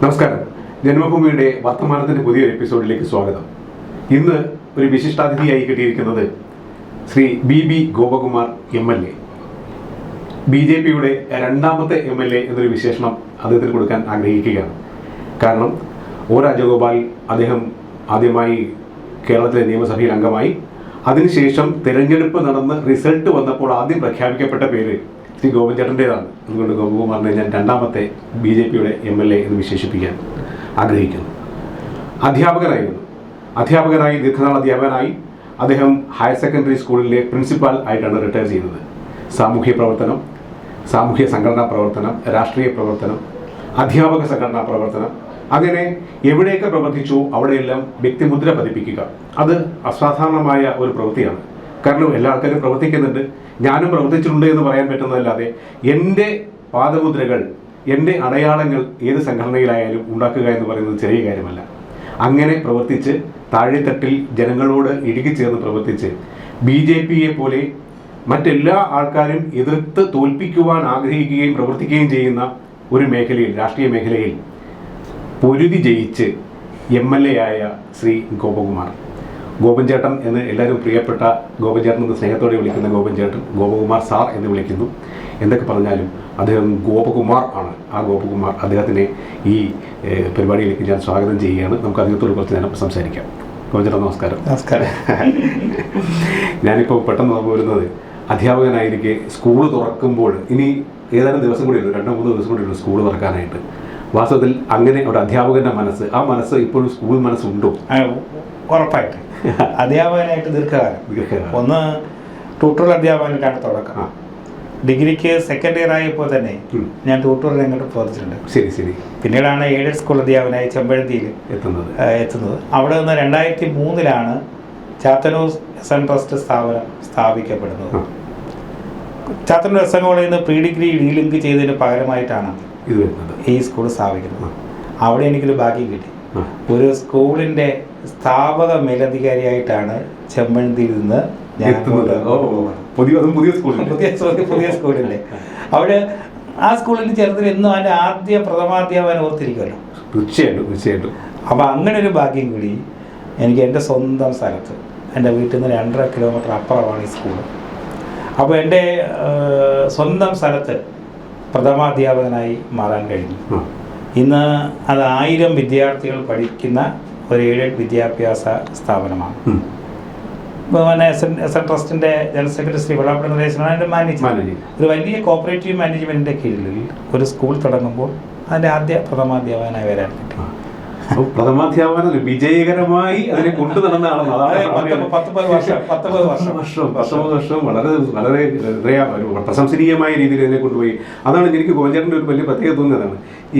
നമസ്കാരം. ജന്മഭൂമിയുടെ വർത്തമാനത്തിന്റെ പുതിയൊരു എപ്പിസോഡിലേക്ക് സ്വാഗതം. ഇന്ന് ഒരു വിശിഷ്ടാതിഥിയായി കിട്ടിയിരിക്കുന്നത് ശ്രീ ബി ഗോപകുമാർ MLA. BJPയുടെ രണ്ടാമത്തെ MLA എന്നൊരു വിശേഷണം അദ്ദേഹത്തിന് കൊടുക്കാൻ ആഗ്രഹിക്കുകയാണ്. കാരണം O രാജഗോപാൽ അദ്ദേഹം ആദ്യമായി കേരളത്തിലെ നിയമസഭയിൽ അംഗമായി. അതിനുശേഷം തെരഞ്ഞെടുപ്പ് നടന്ന് റിസൾട്ട് വന്നപ്പോൾ ആദ്യം പ്രഖ്യാപിക്കപ്പെട്ട പേര് ശ്രീ ഗോപൻ ചേട്ടൻ്റെതാണ്. അതുകൊണ്ട് ഗോപകുമാറിനെ ഞാൻ രണ്ടാമത്തെ BJPയുടെ MLA എന്ന് വിശേഷിപ്പിക്കാൻ ആഗ്രഹിക്കുന്നു. അധ്യാപകനായി ദീർഘനാൾ അധ്യാപകനായി അദ്ദേഹം ഹയർ സെക്കൻഡറി സ്കൂളിലെ പ്രിൻസിപ്പാൾ ആയിട്ടാണ് റിട്ടയർ ചെയ്യുന്നത്. സാമൂഹ്യ പ്രവർത്തനം, സാമൂഹ്യ സംഘടനാ പ്രവർത്തനം, രാഷ്ട്രീയ പ്രവർത്തനം, അധ്യാപക സംഘടനാ പ്രവർത്തനം, അങ്ങനെ എവിടെയൊക്കെ പ്രവർത്തിച്ചു അവിടെയെല്ലാം വ്യക്തിമുദ്ര പതിപ്പിക്കുക. അത് അസാധാരണമായ ഒരു പ്രവൃത്തിയാണ്. കാരണം എല്ലാ ആൾക്കാരും പ്രവർത്തിക്കുന്നുണ്ട്, ഞാനും പ്രവർത്തിച്ചിട്ടുണ്ട് എന്ന് പറയാൻ പറ്റുന്നതല്ലാതെ എൻ്റെ പാദമുദ്രകൾ, എൻ്റെ അടയാളങ്ങൾ ഏത് സംഘടനയിലായാലും ഉണ്ടാക്കുക എന്ന് പറയുന്നത് ചെറിയ കാര്യമല്ല. അങ്ങനെ പ്രവർത്തിച്ച് താഴെത്തട്ടിൽ ജനങ്ങളോട് ഇഴുകിച്ചേർന്ന് പ്രവർത്തിച്ച് BJPയെ പോലെ മറ്റെല്ലാ ആൾക്കാരും എതിർത്ത് തോൽപ്പിക്കുവാൻ ആഗ്രഹിക്കുകയും പ്രവർത്തിക്കുകയും ചെയ്യുന്ന ഒരു മേഖലയിൽ, രാഷ്ട്രീയ മേഖലയിൽ പൊരുതി ജയിച്ച് MLA ആയ ശ്രീ ഗോപകുമാർ, ഗോപൻ ചേട്ടൻ എന്ന് എല്ലാവരും പ്രിയപ്പെട്ട ഗോപൻ ചേട്ടൻ എന്ന് സ്നേഹത്തോടെ വിളിക്കുന്ന ഗോപൻ ചേട്ടൻ, ഗോപകുമാർ സാർ എന്ന് വിളിക്കുന്നു. എന്തൊക്കെ പറഞ്ഞാലും അദ്ദേഹം ഗോപകുമാർ ആണ്. ആ ഗോപകുമാർ അദ്ദേഹത്തിനെ ഈ പരിപാടിയിലേക്ക് ഞാൻ സ്വാഗതം ചെയ്യുകയാണ്. നമുക്ക് അദ്ദേഹത്തോട് കുറച്ച് നേരം സംസാരിക്കാം. ഗോപൻ ചേട്ടൻ നമസ്കാരം. നമസ്കാരം. ഞാനിപ്പോൾ പെട്ടെന്ന് ഓർമ്മ വരുന്നത്, അധ്യാപകനായിരിക്കെ സ്കൂൾ തുറക്കുമ്പോൾ ഇനി ഏതാനും ദിവസം കൂടി ഉള്ളൂ, 2-3 ദിവസം കൂടി ഉള്ളൂ സ്കൂൾ തുറക്കാനായിട്ട്. വാസ്തവത്തിൽ അങ്ങനെ ഒരു അധ്യാപകന്റെ മനസ്സ്, ആ മനസ്സ് ഇപ്പോഴും സ്കൂൾ മനസ്സുണ്ടോ? ഉറപ്പായിട്ട് അധ്യാപകനായിട്ട് ദീർഘകാലം. ഒന്ന് ട്യൂട്ടോറിയൽ അധ്യാപകനായിട്ടാണ് തുടക്കം. ഡിഗ്രിക്ക് സെക്കൻഡ് ഇയർ ആയപ്പോൾ തന്നെ ഞാൻ ട്യൂട്ടോറിയൽ രംഗത്ത് പ്രവർത്തിച്ചിട്ടുണ്ട്. ശരി. പിന്നീടാണ് എയ്ഡഡ് സ്കൂൾ അധ്യാപകനായി ചെമ്പഴന്തിയിൽ എത്തുന്നത്. അവിടെ നിന്ന് 2003 ചാത്തന്നൂർ SN ട്രസ്റ്റ് സ്ഥാപിക്കപ്പെടുന്നത്. ചാത്തന്നൂർ SN കോളേജിൽ നിന്ന് പ്രീ ഡിഗ്രി ഡീലിങ്ക് ചെയ്തതിന് പകരമായിട്ടാണ് ഈ സ്കൂൾ സ്ഥാപിക്കുന്നത്. അവിടെ എനിക്കൊരു ഭാഗ്യം കിട്ടി. ഒരു സ്കൂളിൻ്റെ സ്ഥാപക മേലധികാരിയായിട്ടാണ് ചെമ്പഴന്തിയിൽ നിന്ന് ഞാൻ പുതിയ സ്കൂളിൻ്റെ അവിടെ ആ സ്കൂളിൽ ചേർത്തിൽ എന്നും അതിൻ്റെ ആദ്യ പ്രഥമാധ്യാപകൻ ഓർത്തിരിക്കുമല്ലോ. തീർച്ചയായിട്ടും. അപ്പോൾ അങ്ങനെ ഒരു ഭാഗ്യം കൂടി എനിക്ക് എൻ്റെ സ്വന്തം സ്ഥലത്ത്, എൻ്റെ വീട്ടിൽ നിന്ന് 2.5 കിലോമീറ്റർ അപ്പുറമാണ് ഈ സ്കൂൾ. അപ്പോൾ എൻ്റെ സ്വന്തം സ്ഥലത്ത് പ്രഥമാധ്യാപകനായി മാറാൻ കഴിഞ്ഞു. ഇന്ന് അത് 1000 വിദ്യാർത്ഥികൾ പഠിക്കുന്ന ഒരു എയ്ഡഡ് വിദ്യാഭ്യാസ സ്ഥാപനമാണ്. പിന്നെ SN ട്രസ്റ്റിൻ്റെ ജനറൽ സെക്രട്ടറി ശ്രീ വെള്ളാപ്പള്ളി നടേശനാണ് എൻ്റെ മാനേജർ. ഒരു വലിയ കോപ്പറേറ്റീവ് മാനേജ്മെൻറ്റിൻ്റെ കീഴിൽ ഒരു സ്കൂൾ തുടങ്ങുമ്പോൾ അതിൻ്റെ ആദ്യ പ്രഥമാധ്യാപകനായി വരാൻ പറ്റും. പ്രഥമാധ്യാപനം വിജയകരമായി അതിനെ കൊണ്ടു നടന്ന ആളാണ്. 19 വർഷം വളരെ പ്രശംസനീയമായ രീതിയിൽ ഇതിനെ കൊണ്ടുപോയി. അതാണ് എനിക്ക് ഗോപൻചേട്ടൻ്റെ ഒരു വലിയ പ്രത്യേകത തോന്നിയതാണ്.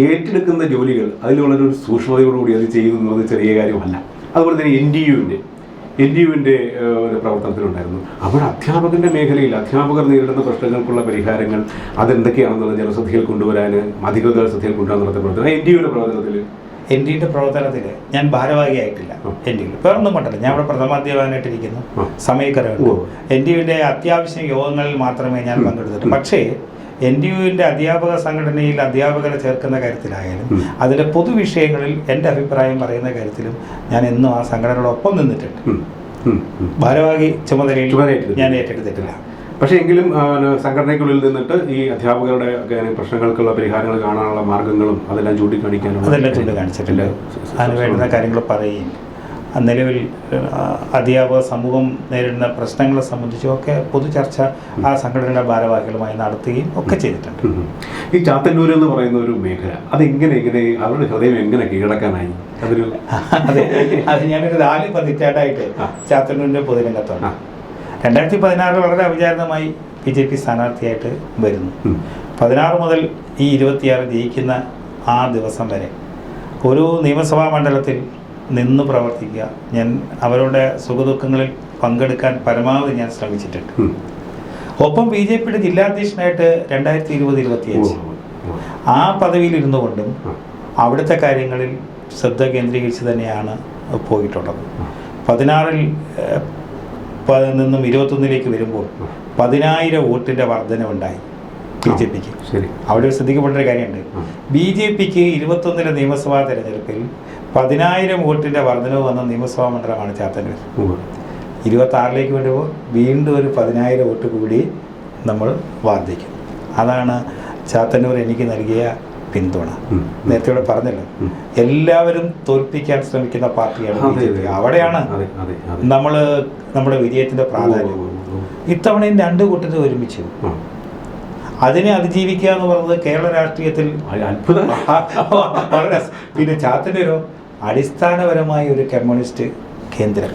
ഏറ്റെടുക്കുന്ന ജോലികൾ അതിലുള്ളൊരു സൂക്ഷ്മതയോടുകൂടി അത് ചെയ്യുന്നത് ചെറിയ കാര്യമല്ല. അതുപോലെ തന്നെ NDUവിൻ്റെ ഒരു പ്രവർത്തനത്തിലുണ്ടായിരുന്നു. അവിടെ അധ്യാപകൻ്റെ മേഖലയിൽ അധ്യാപകർ നേരിടുന്ന പ്രശ്നങ്ങൾക്കുള്ള പരിഹാരങ്ങൾ അതെന്തൊക്കെയാണെന്നുള്ള ജനശ്രദ്ധയിൽ കൊണ്ടുവരാൻ, അധികൃതരുടെ ശ്രദ്ധയിൽ കൊണ്ടുവരാനുള്ള പ്രവർത്തനം NDUവിൻ്റെ പ്രവർത്തനത്തിൽ ഞാൻ ഭാരവാഹിയായിട്ടില്ല. NDUവിൽ വേറൊന്നും കൊണ്ടല്ല, ഞാൻ ഇവിടെ പ്രഥമാധ്യാപകനായിട്ടിരിക്കുന്നു. സമയക്കുറവുണ്ട്. NDUവിൻ്റെ അത്യാവശ്യ യോഗങ്ങളിൽ മാത്രമേ ഞാൻ പങ്കെടുത്തിട്ടുള്ളൂ. പക്ഷേ NDUവിൻ്റെ അധ്യാപക സംഘടനയിൽ അധ്യാപകരെ ചേർക്കുന്ന കാര്യത്തിലായാലും അതിൻ്റെ പൊതുവിഷയങ്ങളിൽ എൻ്റെ അഭിപ്രായം പറയുന്ന കാര്യത്തിലും ഞാൻ എന്നും ആ സംഘടനയോടൊപ്പം നിന്നിട്ടുണ്ട്. ഭാരവാഹി ചുമതലയിൽ ഞാൻ ഏറ്റെടുത്തിട്ടില്ല. പക്ഷേ എങ്കിലും സംഘടനയ്ക്കുള്ളിൽ നിന്നിട്ട് ഈ അധ്യാപകരുടെ പ്രശ്നങ്ങൾക്കുള്ള പരിഹാരങ്ങൾ കാണാനുള്ള മാർഗങ്ങളും അതെല്ലാം ചൂണ്ടിക്കാണിച്ചിട്ടില്ല. അതിന് വേണ്ടുന്ന കാര്യങ്ങൾ പറയുകയും നിലവിൽ അധ്യാപക സമൂഹം നേരിടുന്ന പ്രശ്നങ്ങളെ സംബന്ധിച്ചുമൊക്കെ പൊതുചർച്ച ആ സംഘടനയുടെ ഭാരവാഹികളുമായി നടത്തുകയും ഒക്കെ ചെയ്തിട്ടുണ്ട്. ഈ ചാത്തന്നൂർ എന്ന് പറയുന്ന ഒരു മേഖല അതെങ്ങനെ അവരുടെ ഹൃദയം എങ്ങനെ കീഴടക്കാനായി? അത് ഞാനൊരു 4 പതിറ്റാണ്ടായിട്ട് ചാത്തന്നൂരിൻ്റെ പൊതുരംഗത്താണ്. 2016 വളരെ അവിചാരിതമായി BJP സ്ഥാനാർത്ഥിയായിട്ട് വരുന്നു. 16 മുതൽ ഈ 26 ജയിക്കുന്ന ആ ദിവസം വരെ ഒരു നിയമസഭാ മണ്ഡലത്തിൽ നിന്ന് പ്രവർത്തിക്കുക, ഞാൻ അവരുടെ സുഖദുഃഖങ്ങളിൽ പങ്കെടുക്കാൻ പരമാവധി ഞാൻ ശ്രമിച്ചിട്ടുണ്ട്. ഒപ്പം BJPയുടെ ജില്ലാധ്യക്ഷനായിട്ട് 2020-25 ആ പദവിയിൽ ഇരുന്നു കൊണ്ടും അവിടുത്തെ കാര്യങ്ങളിൽ ശ്രദ്ധ കേന്ദ്രീകരിച്ച് തന്നെയാണ് പോയിട്ടുള്ളത്. 16-ൽ നിന്നും 21-ലേക്ക് വരുമ്പോൾ 10,000 വോട്ടിൻ്റെ വർധനവുണ്ടായി. BJPക്ക്. ശരി. അവിടെ ശ്രദ്ധിക്കപ്പെട്ട ഒരു കാര്യമുണ്ട്. BJPക്ക് 21 നിയമസഭാ തെരഞ്ഞെടുപ്പിൽ 10,000 വോട്ടിൻ്റെ വർധനവ് വന്ന നിയമസഭാ മണ്ഡലമാണ് ചാത്തന്നൂർ. 26ലേക്ക് വരുമ്പോൾ വീണ്ടും ഒരു 10,000 വോട്ട് കൂടി നമ്മൾ വർദ്ധിക്കും. അതാണ് ചാത്തന്നൂർ എനിക്ക് നൽകിയ പിന്തുണ. നേരത്തെ ഇവിടെ പറഞ്ഞല്ലോ, എല്ലാവരും തോൽപ്പിക്കാൻ ശ്രമിക്കുന്ന പാർട്ടിയാണ് BJP. അവിടെയാണ് നമ്മുടെ വിജയത്തിൻ്റെ പ്രാധാന്യം. ഇത്തവണയും 2 കൂട്ടരും ഒരുമിച്ചു. അതിനെ അതിജീവിക്കുക എന്ന് പറയുന്നത് കേരള രാഷ്ട്രീയത്തിൽ അത്ഭുതം. പിന്നെ ചാത്തന്നൂരോ അടിസ്ഥാനപരമായ ഒരു കമ്മ്യൂണിസ്റ്റ് കേന്ദ്രം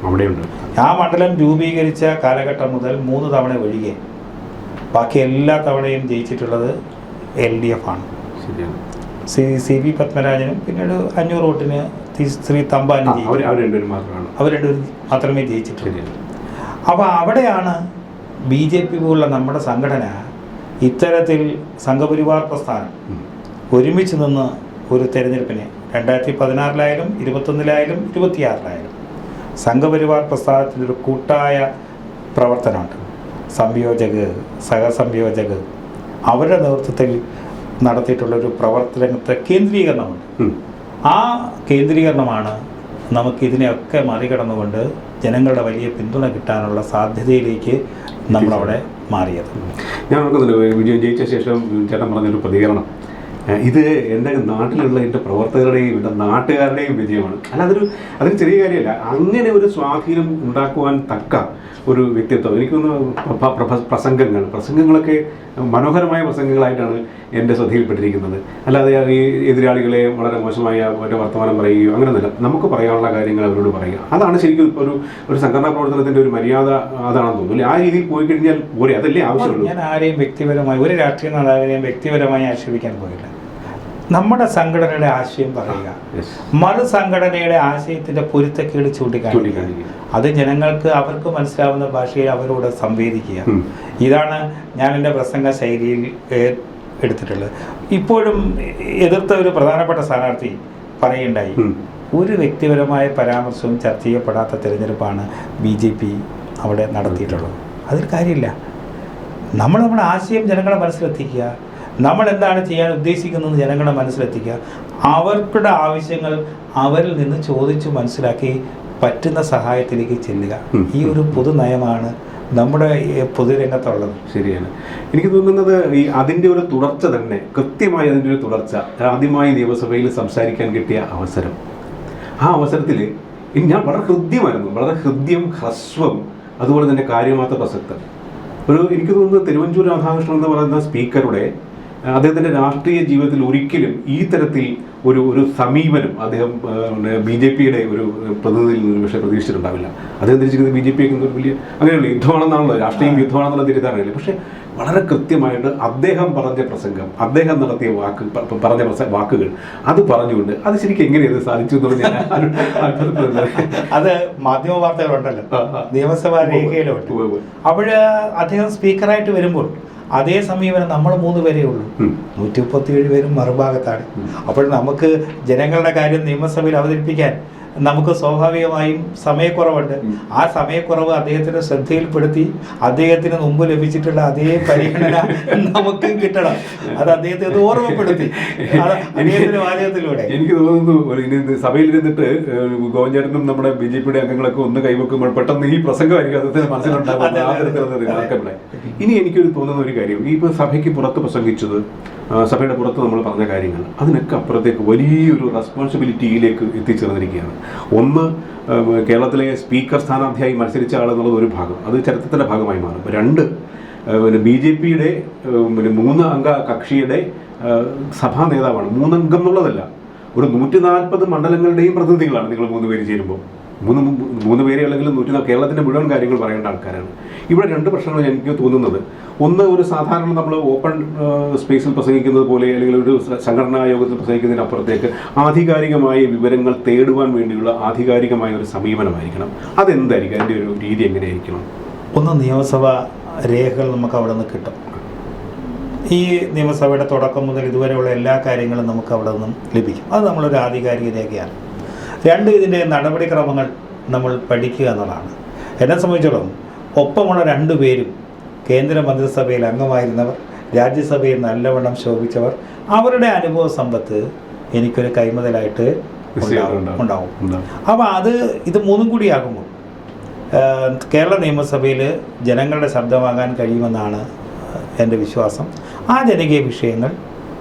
അവിടെയുണ്ട്. ആ മണ്ഡലം രൂപീകരിച്ച കാലഘട്ടം മുതൽ 3 തവണ ഒഴികെ ബാക്കി എല്ലാ തവണയും ജയിച്ചിട്ടുള്ളത് LDF ആണ്. CP പത്മരാജനും പിന്നീട് 500 വോട്ടിന് ശ്രീ തമ്പാനും അവർ രണ്ടുപേരും മാത്രമേ ജയിച്ചിട്ടുള്ളൂ. അപ്പോൾ അവിടെയാണ് BJP പോലുള്ള നമ്മുടെ സംഘടന ഇത്തരത്തിൽ സംഘപരിവാർ പ്രസ്ഥാനം ഒരുമിച്ച് നിന്ന് ഒരു തെരഞ്ഞെടുപ്പിനെ 2016-ലായാലും 21-ലായാലും 26-ലായാലും സംഘപരിവാർ പ്രസ്ഥാനത്തിൻ്റെ ഒരു കൂട്ടായ പ്രവർത്തനമുണ്ട്. സംയോജക്, സഹസംയോജക് അവരുടെ നേതൃത്വത്തിൽ നടത്തിയിട്ടുള്ളൊരു പ്രവർത്തനത്തെ കേന്ദ്രീകരണമുണ്ട്. ആ കേന്ദ്രീകരണമാണ് നമുക്കിതിനെയൊക്കെ മറികടന്നുകൊണ്ട് ജനങ്ങളുടെ വലിയ പിന്തുണ കിട്ടാനുള്ള സാധ്യതയിലേക്ക് നമ്മളവിടെ മാറിയത്. ഞാൻ ഓർക്കുന്നില്ല, വിജയം ജയിച്ച ശേഷം ചേട്ടൻ പറഞ്ഞൊരു പ്രതികരണം, ഇത് എൻ്റെ നാട്ടിലുള്ള എൻ്റെ പ്രവർത്തകരുടെയും എൻ്റെ നാട്ടുകാരുടെയും വിജയമാണ്. അല്ല, അതൊരു ചെറിയ കാര്യമല്ല. അങ്ങനെ ഒരു സ്വാധീനം ഉണ്ടാക്കുവാൻ തക്ക ഒരു വ്യക്തിത്വം എനിക്കൊന്ന് പ്രസംഗങ്ങളൊക്കെ മനോഹരമായ പ്രസംഗങ്ങളായിട്ടാണ് എൻ്റെ ശ്രദ്ധയിൽപ്പെട്ടിരിക്കുന്നത്. അല്ലാതെ ഈ എതിരാളികളെ വളരെ മോശമായ മറ്റേ വർത്തമാനം പറയുകയോ അങ്ങനെയൊന്നുമില്ല. നമുക്ക് പറയാനുള്ള കാര്യങ്ങൾ അവരോട് പറയുക. അതാണ് ശരിക്കും ഇപ്പോൾ ഒരു സംഘടനാ പ്രവർത്തനത്തിൻ്റെ ഒരു മര്യാദ. അതാണെന്ന് തോന്നുന്നു. ആ രീതിയിൽ പോയി കഴിഞ്ഞാൽ പോരെ, അതല്ലേ ആവശ്യമുള്ളൂ. ഞാൻ ആരെയും വ്യക്തിപരമായി ഒരു രാഷ്ട്രീയ നേതാവിനെയും വ്യക്തിപരമായി ആക്ഷേപിക്കാൻ പോയില്ല. നമ്മുടെ സംഘടനയുടെ ആശയം പറയുക, മറു സംഘടനയുടെ ആശയത്തിന്റെ പൊരുത്തക്കേട് ചൂണ്ടിക്കാണിക്കുക, അത് ജനങ്ങൾക്ക് അവർക്ക് മനസ്സിലാവുന്ന ഭാഷയിൽ അവരോട് സംവേദിക്കുക. ഇതാണ് ഞാൻ എൻ്റെ പ്രസംഗ ശൈലിയിൽ എടുത്തിട്ടുള്ളത്. ഇപ്പോഴും എതിർത്ത ഒരു പ്രധാനപ്പെട്ട സ്ഥാനാർത്ഥി പറയുണ്ടായി, ഒരു വ്യക്തിപരമായ പരാമർശവും ചർച്ച ചെയ്യപ്പെടാത്ത തിരഞ്ഞെടുപ്പാണ് BJP അവിടെ നടത്തിയിട്ടുള്ളത്. അതിൽ കാര്യമില്ല. നമ്മുടെ ആശയം ജനങ്ങളുടെ മനസ്സിലെത്തിക്കുക, നമ്മൾ എന്താണ് ചെയ്യാൻ ഉദ്ദേശിക്കുന്നതെന്ന് ജനങ്ങളുടെ മനസ്സിലെത്തിക്കുക, അവർക്കുടെ ആവശ്യങ്ങൾ അവരിൽ നിന്ന് ചോദിച്ചു മനസ്സിലാക്കി പറ്റുന്ന സഹായത്തിലേക്ക് ചെല്ലുക. ഈ ഒരു പൊതു നയമാണ് നമ്മുടെ പൊതുരംഗത്തുള്ളത്. ശരിയാണ്. എനിക്ക് തോന്നുന്നത് അതിൻ്റെ ഒരു തുടർച്ച തന്നെ, കൃത്യമായി അതിൻ്റെ ഒരു തുടർച്ച, ആദ്യമായി നിയമസഭയിൽ സംസാരിക്കാൻ കിട്ടിയ അവസരം, ആ അവസരത്തിൽ ഞാൻ വളരെ ഹൃദ്യമായിരുന്നു, വളരെ ഹൃദ്യം, ഹ്രസ്വം, അതുപോലെ തന്നെ കാര്യമാത്ര പ്രസക്തം. എനിക്ക് തോന്നുന്നത് തിരുവഞ്ചൂർ രാധാകൃഷ്ണൻ എന്ന് പറയുന്ന സ്പീക്കറുടെ അദ്ദേഹത്തിൻ്റെ രാഷ്ട്രീയ ജീവിതത്തിൽ ഒരിക്കലും ഈ തരത്തിൽ ഒരു സമീപനം അദ്ദേഹം BJPയുടെ ഒരു പ്രതിനിധിയിൽ നിന്ന് പക്ഷേ പ്രതീക്ഷിച്ചിട്ടുണ്ടാവില്ല. അദ്ദേഹം തിരിച്ചിരിക്കുന്നത് BJPയൊക്കെ വലിയ അങ്ങനെയുള്ള യുദ്ധമാണെന്നാണല്ലോ, രാഷ്ട്രീയം യുദ്ധമാണെന്നുള്ള തിരിച്ചറിയില്ല. പക്ഷേ വളരെ കൃത്യമായിട്ട് അദ്ദേഹം പറഞ്ഞ പ്രസംഗം, അദ്ദേഹം നടത്തിയ പറഞ്ഞ വാക്കുകൾ, അത് പറഞ്ഞുകൊണ്ട് അത് ശരിക്കും എങ്ങനെയത് സാധിച്ചു എന്ന് പറഞ്ഞാൽ അത് മാധ്യമ വാർത്തകളുണ്ടല്ലോ, നിയമസഭാ രേഖയിലുണ്ട്. അപ്പോൾ അദ്ദേഹം സ്പീക്കറായിട്ട് വരുമ്പോൾ അതേ സമീപനം നമ്മൾ 3 പേരേ ഉള്ളൂ, 137 പേരും മറുഭാഗത്താണ്. അപ്പോൾ നമുക്ക് ജനങ്ങളുടെ കാര്യം നിയമസഭയിൽ അവതരിപ്പിക്കാൻ നമുക്ക് സ്വാഭാവികമായും സമയക്കുറവുണ്ട്. ആ സമയക്കുറവ് അദ്ദേഹത്തിന്റെ ശ്രദ്ധയിൽപ്പെടുത്തി അദ്ദേഹത്തിന് മുമ്പ് ലഭിച്ചിട്ടുള്ള അതേ പരിഗണന നമുക്ക് കിട്ടണം. അത് അദ്ദേഹത്തെ ഓർമ്മപ്പെടുത്തി അദ്ദേഹത്തിന്റെ വാചകത്തിലൂടെ. എനിക്ക് തോന്നുന്നു സഭയിലിരുന്നിട്ട് ഗോവഞ്ചേട്ടനും നമ്മുടെ BJPയുടെ അംഗങ്ങളൊക്കെ ഒന്ന് കൈവെക്കുമ്പോൾ പെട്ടെന്ന് ഈ പ്രസംഗമായിരിക്കും അദ്ദേഹത്തിന് മനസ്സിലുണ്ടാകുന്നത്. ഇനി എനിക്കൊരു തോന്നുന്ന ഒരു കാര്യം, ഈ സഭയ്ക്ക് പുറത്ത് പ്രസംഗിച്ചത്, സഭയുടെ പുറത്ത് നമ്മൾ പറഞ്ഞ കാര്യങ്ങൾ, അതിനൊക്കെ അപ്പുറത്തേക്ക് വലിയൊരു റെസ്പോൺസിബിലിറ്റിയിലേക്ക് എത്തിച്ചേർന്നിരിക്കുകയാണ്. ഒന്ന്, കേരളത്തിലെ സ്പീക്കർ സ്ഥാനാർത്ഥിയായി മത്സരിച്ച ആളെന്നുള്ളത് ഒരു ഭാഗം, അത് ചരിത്രത്തിൻ്റെ ഭാഗമായി മാറും. 2, BJPയുടെ 3 അംഗ കക്ഷിയുടെ സഭാ നേതാവാണ്. 3 അംഗം എന്നുള്ളതല്ല, ഒരു 140 മണ്ഡലങ്ങളുടെയും പ്രതിനിധികളാണ് നിങ്ങൾ 3 പേര് ചേരുമ്പോൾ. 3 പേരെ അല്ലെങ്കിൽ കേരളത്തിൻ്റെ മുഴുവൻ കാര്യങ്ങൾ പറയേണ്ട ആൾക്കാരാണ്. ഇവിടെ 2 പ്രശ്നങ്ങൾ എനിക്ക് തോന്നുന്നത്. ഒന്ന്, ഒരു സാധാരണ നമ്മൾ ഓപ്പൺ സ്പേസിൽ പ്രസംഗിക്കുന്നത് പോലെ അല്ലെങ്കിൽ ഒരു സംഘടനാ യോഗത്തിൽ പ്രസംഗിക്കുന്നതിനപ്പുറത്തേക്ക് ആധികാരികമായ വിവരങ്ങൾ തേടുവാൻ വേണ്ടിയുള്ള ആധികാരികമായ ഒരു സമീപനമായിരിക്കണം. അതെന്തായിരിക്കും, അതിൻ്റെ ഒരു രീതി എങ്ങനെയായിരിക്കണം? ഒന്ന്, നിയമസഭാ രേഖകൾ നമുക്ക് അവിടെ നിന്ന് കിട്ടും. ഈ നിയമസഭയുടെ തുടക്കം മുതൽ ഇതുവരെയുള്ള എല്ലാ കാര്യങ്ങളും നമുക്ക് അവിടെ നിന്നും ലഭിക്കും. അത് നമ്മളൊരു ആധികാരിക രേഖയാണ്. 2, ഇതിൻ്റെ നടപടിക്രമങ്ങൾ നമ്മൾ പഠിക്കുക എന്നതാണ്. എന്നെ സംബന്ധിച്ചിടത്തോളം ഒപ്പമുള്ള 2 പേരും കേന്ദ്ര മന്ത്രിസഭയിൽ അംഗമായിരുന്നവർ, രാജ്യസഭയിൽ നല്ലവണ്ണം ശോഭിച്ചവർ, അവരുടെ അനുഭവ സമ്പത്ത് എനിക്കൊരു കൈമുതലായിട്ട് ഉണ്ടാവും. അപ്പോൾ ഇത് മൂന്നും കൂടിയാകുമ്പോൾ കേരള നിയമസഭയിൽ ജനങ്ങളുടെ ശബ്ദമാകാൻ കഴിയുമെന്നാണ് എൻ്റെ വിശ്വാസം. ആ ജനകീയ വിഷയങ്ങൾ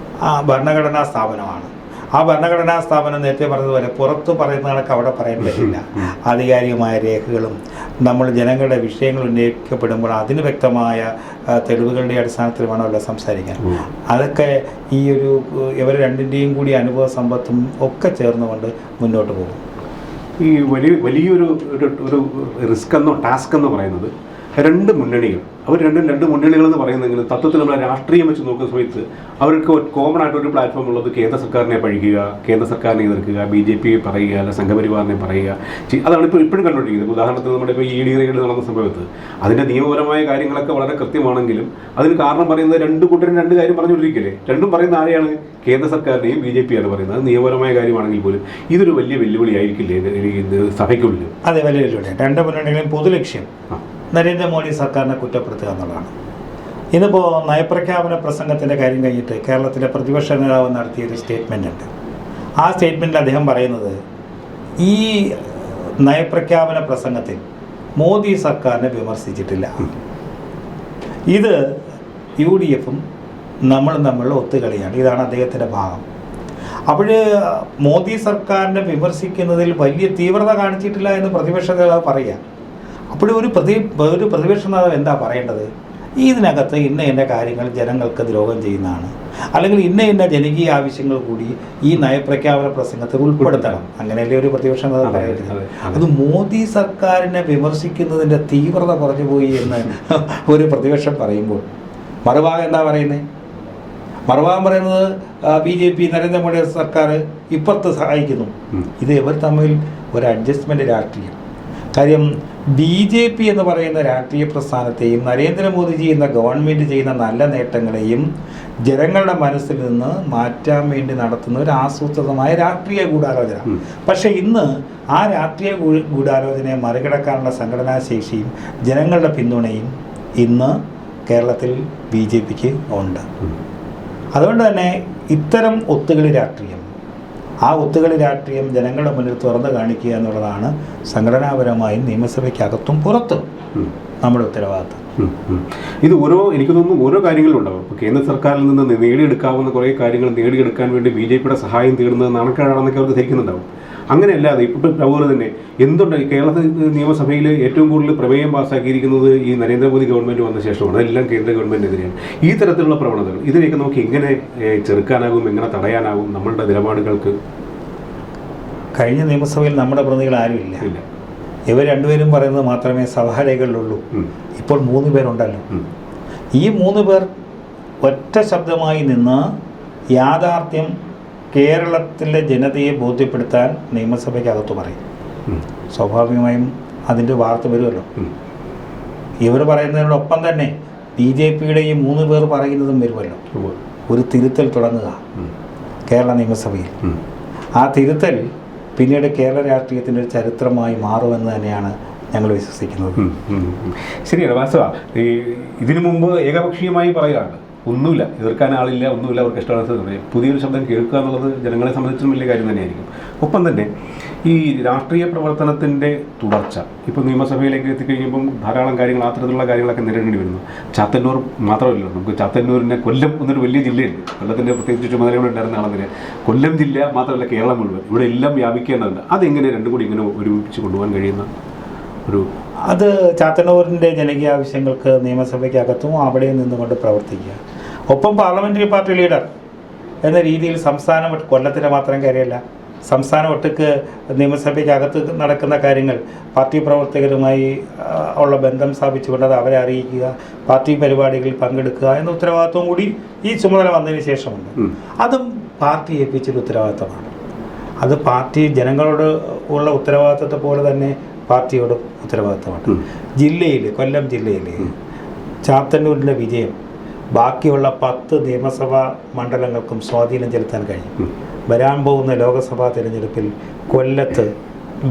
ഭരണഘടനാ സ്ഥാപനമാണ്. ആ ഭരണഘടനാ സ്ഥാപനം നേരത്തെ പറഞ്ഞതുപോലെ പുറത്തു പറയുന്ന കണക്ക് അവിടെ പറയാൻ പറ്റില്ല. ആധികാരികമായ രേഖകളും നമ്മൾ ജനങ്ങളുടെ വിഷയങ്ങൾ ഉന്നയിക്കപ്പെടുമ്പോൾ അതിന് വ്യക്തമായ തെളിവുകളുടെ അടിസ്ഥാനത്തിൽ വേണമല്ലോ സംസാരിക്കാൻ. അതൊക്കെ ഇവർ രണ്ടിൻ്റെയും കൂടി അനുഭവ സമ്പത്തും ഒക്കെ ചേർന്നുകൊണ്ട് മുന്നോട്ട് പോകും. ഈ വലിയൊരു റിസ്ക് എന്നോ ടാസ്ക് എന്നോ പറയുന്നത് രണ്ട് മുന്നണികൾ, അവർ രണ്ട് മുന്നണികളെന്ന് പറയുന്നെങ്കിൽ തത്വത്തിൽ നമ്മൾ രാഷ്ട്രീയം വെച്ച് നോക്കുന്ന സമയത്ത് അവർക്ക് കോമൺ ആയിട്ട് ഒരു പ്ലാറ്റ്ഫോം ഉള്ളത് കേന്ദ്ര സർക്കാരിനെ പഴിക്കുക, കേന്ദ്ര സർക്കാരിനെ എതിർക്കുക, BJP പറയുക, അല്ല സംഘപരിവാറിനെ പറയുക. അതാണ് ഇപ്പോഴും കണ്ടുകൊണ്ടിരിക്കുന്നത്. ഉദാഹരണത്തിന് നമ്മുടെ ഇപ്പോൾ ED റെയ്ഡ് നടന്ന സമയത്ത് അതിൻ്റെ നിയമപരമായ കാര്യങ്ങളൊക്കെ വളരെ കൃത്യമാണെങ്കിലും അതിന് കാരണം പറയുന്നത് രണ്ട് കൂട്ടരും രണ്ട് കാര്യം പറഞ്ഞുകൊണ്ടിരിക്കില്ലേ. രണ്ടും പറയുന്ന ആരെയാണ്? കേന്ദ്ര സർക്കാരിനെയും BJP ആണ് പറയുന്നത്. അത് നിയമപരമായ കാര്യമാണെങ്കിൽ പോലും ഇതൊരു വലിയ വെല്ലുവിളി ആയിരിക്കില്ലേ സഭയ്ക്കുള്ളിൽ? അതെ, വലിയ വെല്ലുവിളിയാണ്. രണ്ട് മുന്നണികളും പൊതുലക്ഷ്യം നരേന്ദ്രമോദി സർക്കാരിനെ കുറ്റപ്പെടുത്തുക എന്നുള്ളതാണ്. ഇന്നിപ്പോൾ നയപ്രഖ്യാപന പ്രസംഗത്തിൻ്റെ കാര്യം കഴിഞ്ഞിട്ട് കേരളത്തിലെ പ്രതിപക്ഷ നേതാവ് നടത്തിയൊരു സ്റ്റേറ്റ്മെൻ്റ് ഉണ്ട്. ആ സ്റ്റേറ്റ്മെൻറ്റിൽ അദ്ദേഹം പറയുന്നത് ഈ നയപ്രഖ്യാപന പ്രസംഗത്തിൽ മോദി സർക്കാരിനെ വിമർശിച്ചിട്ടില്ല. ഇത് UDFും നമ്മളും തമ്മിലുള്ള ഒത്തുകളിയാണ്. ഇതാണ് അദ്ദേഹത്തിൻ്റെ ഭാഗം. അപ്പോൾ മോദി സർക്കാരിനെ വിമർശിക്കുന്നതിൽ വലിയ തീവ്രത കാണിച്ചിട്ടില്ല എന്ന് പ്രതിപക്ഷ നേതാവ് പറയുക. അപ്പോൾ ഒരു പ്രതിപക്ഷ നേതാവ് എന്താ പറയേണ്ടത്? ഇതിനകത്ത് ഇന്ന കാര്യങ്ങൾ ജനങ്ങൾക്ക് ദ്രോഹം ചെയ്യുന്നതാണ്, അല്ലെങ്കിൽ ഇന്ന ജനകീയ ആവശ്യങ്ങൾ കൂടി ഈ നയപ്രഖ്യാപന പ്രസംഗത്തിൽ ഉൾപ്പെടുത്തണം. അങ്ങനെയല്ലേ ഒരു പ്രതിപക്ഷ നേതാവ് പറയുന്നത്? അത് മോദി സർക്കാരിനെ വിമർശിക്കുന്നതിൻ്റെ തീവ്രത കുറഞ്ഞു പോയി എന്ന് ഒരു പ്രതിപക്ഷം പറയുമ്പോൾ മറുഭാഗം എന്താ പറയുന്നത്? മറുഭാഗം പറയുന്നത് BJP നരേന്ദ്രമോദി സർക്കാർ ഇപ്പുറത്ത് സഹായിക്കുന്നു. ഇത് ഇവർ തമ്മിൽ ഒരു അഡ്ജസ്റ്റ്മെൻറ്റ് രാഷ്ട്രീയം. കാര്യം BJP എന്ന് പറയുന്ന രാഷ്ട്രീയ പ്രസ്ഥാനത്തെയും നരേന്ദ്രമോദിജി എന്ന ഗവൺമെൻറ് ചെയ്യുന്ന നല്ല നേട്ടങ്ങളെയും ജനങ്ങളുടെ മനസ്സിൽ നിന്ന് മാറ്റാൻ വേണ്ടി നടത്തുന്ന ഒരു ആസൂത്രിതമായ രാഷ്ട്രീയ ഗൂഢാലോചന. പക്ഷേ ഇന്ന് ആ രാഷ്ട്രീയ ഗൂഢാലോചനയെ മറികടക്കാനുള്ള സംഘടനാ ശേഷിയും ജനങ്ങളുടെ പിന്തുണയും ഇന്ന് കേരളത്തിൽ BJPക്ക് ഉണ്ട്. അതുകൊണ്ട് തന്നെ ഇത്തരം ഒത്തുകളി രാഷ്ട്രീയം, ആ ഒത്തുകളി രാഷ്ട്രീയം ജനങ്ങളുടെ മുന്നിൽ തുറന്നു കാണിക്കുക എന്നുള്ളതാണ് സംഘടനാപരമായും നിയമസഭയ്ക്കകത്തും പുറത്തും നമ്മുടെ ഉത്തരവാദിത്വം. ഇത് എനിക്ക് തോന്നുന്നു ഓരോ കാര്യങ്ങളും ഉണ്ടാവും. ഇപ്പോൾ കേന്ദ്ര സർക്കാരിൽ നിന്ന് നേടിയെടുക്കാവുന്ന കുറേ കാര്യങ്ങൾ നേടിയെടുക്കാൻ വേണ്ടി BJPയുടെ സഹായം തേടുന്നത് നാണക്കേടാണെന്നൊക്കെ അവർക്ക് ധരിക്കുന്നുണ്ടാവും. അങ്ങനെയല്ലാതെ ഇപ്പം അതുപോലെ തന്നെ എന്തുണ്ട് കേരളത്തിൽ നിയമസഭയിൽ ഏറ്റവും കൂടുതൽ പ്രമേയം പാസ്സാക്കിയിരിക്കുന്നത് ഈ നരേന്ദ്രമോദി ഗവൺമെൻറ് വന്ന ശേഷമാണ്. അതെല്ലാം കേന്ദ്ര ഗവൺമെൻറ്റിനെതിരെയാണ്. ഈ തരത്തിലുള്ള പ്രവണതകൾ ഇതിനെയൊക്കെ നമുക്ക് എങ്ങനെ ചെറുക്കാനാകും, എങ്ങനെ തടയാനാകും നമ്മളുടെ നിലപാടുകൾക്ക്? കഴിഞ്ഞ നിയമസഭയിൽ നമ്മുടെ പ്രതിനിധികൾ ആരുമില്ല. ഇവർ രണ്ടുപേരും പറയുന്നത് മാത്രമേ സഭാരേഖകളിലുള്ളൂ. ഇപ്പോൾ 3 പേരുണ്ടല്ലോ. ഈ 3 പേർ ഒറ്റ ശബ്ദമായി നിന്ന് യാഥാർത്ഥ്യം കേരളത്തിലെ ജനതയെ ബോധ്യപ്പെടുത്താൻ നിയമസഭയ്ക്കകത്ത് പറയും. സ്വാഭാവികമായും അതിൻ്റെ വാർത്ത വരുമല്ലോ. ഇവർ പറയുന്നതിനോടൊപ്പം തന്നെ BJPയുടെ ഈ 3 പേർ പറയുന്നതും വരുമല്ലോ. ഒരു തിരുത്തൽ തുടങ്ങുക കേരള നിയമസഭയിൽ. ആ തിരുത്തൽ പിന്നീട് കേരള രാഷ്ട്രീയത്തിൻ്റെ ഒരു ചരിത്രമായി മാറുമെന്ന് തന്നെയാണ് ഞങ്ങൾ വിശ്വസിക്കുന്നത്. ശരിയാണ് വാസവ. ഇതിനു മുമ്പ് ഏകപക്ഷീയമായി പറയുകയാണ്, ഒന്നുമില്ല, എതിർക്കാൻ ആളില്ല, ഒന്നുമില്ല, അവർക്ക് ഇഷ്ടമുള്ള പുതിയൊരു ശബ്ദം കേൾക്കുക എന്നുള്ളത് ജനങ്ങളെ സംബന്ധിച്ചും വലിയ കാര്യം തന്നെയായിരിക്കും. ഒപ്പം തന്നെ ഈ രാഷ്ട്രീയ പ്രവർത്തനത്തിൻ്റെ തുടർച്ച ഇപ്പോൾ നിയമസഭയിലേക്ക് എത്തിക്കഴിഞ്ഞപ്പം ധാരാളം കാര്യങ്ങൾ അത്തരത്തിലുള്ള കാര്യങ്ങളൊക്കെ നേരിടേണ്ടി വരുന്നു. ചാത്തന്നൂർ മാത്രമല്ലോ, നമുക്ക് ചാത്തന്നൂരിനെ കൊല്ലം എന്നൊരു വലിയ ജില്ലയുണ്ട്. കൊല്ലത്തിൻ്റെ പ്രത്യേകിച്ച് ചുമതലകളുണ്ടായിരുന്ന ആളതിന് കൊല്ലം ജില്ല മാത്രമല്ല കേരളം മുഴുവൻ ഇവിടെ എല്ലാം വ്യാപിക്കേണ്ടതുണ്ട്. അതെങ്ങനെ രണ്ടും കൂടി ഇങ്ങനെ ഒരുമിച്ച് കൊണ്ടുപോകാൻ കഴിയുന്ന അത് ചാത്തന്നൂരിൻ്റെ ജനകീയ ആവശ്യങ്ങൾക്ക് നിയമസഭയ്ക്കകത്തും അവിടെ നിന്നുകൊണ്ട് പ്രവർത്തിക്കുക. ഒപ്പം പാർലമെൻ്ററി പാർട്ടി ലീഡർ എന്ന രീതിയിൽ സംസ്ഥാനം കൊല്ലത്തിൻ്റെ മാത്രം കാര്യമല്ല, സംസ്ഥാനം ഒട്ടുക്ക് നിയമസഭയ്ക്കകത്ത് നടക്കുന്ന കാര്യങ്ങൾ പാർട്ടി പ്രവർത്തകരുമായി ഉള്ള ബന്ധം സ്ഥാപിച്ചുകൊണ്ട് അത് അവരെ അറിയിക്കുക, പാർട്ടി പരിപാടികളിൽ പങ്കെടുക്കുക എന്ന ഉത്തരവാദിത്വം കൂടി ഈ ചുമതല വന്നതിന് ശേഷമുണ്ട്. അതും പാർട്ടി ഏൽപ്പിച്ചൊരു ഉത്തരവാദിത്തമാണ്. അത് പാർട്ടി ജനങ്ങളോട് ഉള്ള ഉത്തരവാദിത്തത്തെ പോലെ തന്നെ പാർട്ടിയോട് ഉത്തരവാദിത്തമാണ്. ജില്ലയിൽ കൊല്ലം ജില്ലയിൽ ചാത്തന്നൂരിൻ്റെ വിജയം ബാക്കിയുള്ള 10 നിയമസഭാ മണ്ഡലങ്ങൾക്കും സ്വാധീനം ചെലുത്താൻ കഴിയും. വരാൻ പോകുന്ന ലോക്സഭാ തിരഞ്ഞെടുപ്പിൽ കൊല്ലത്ത്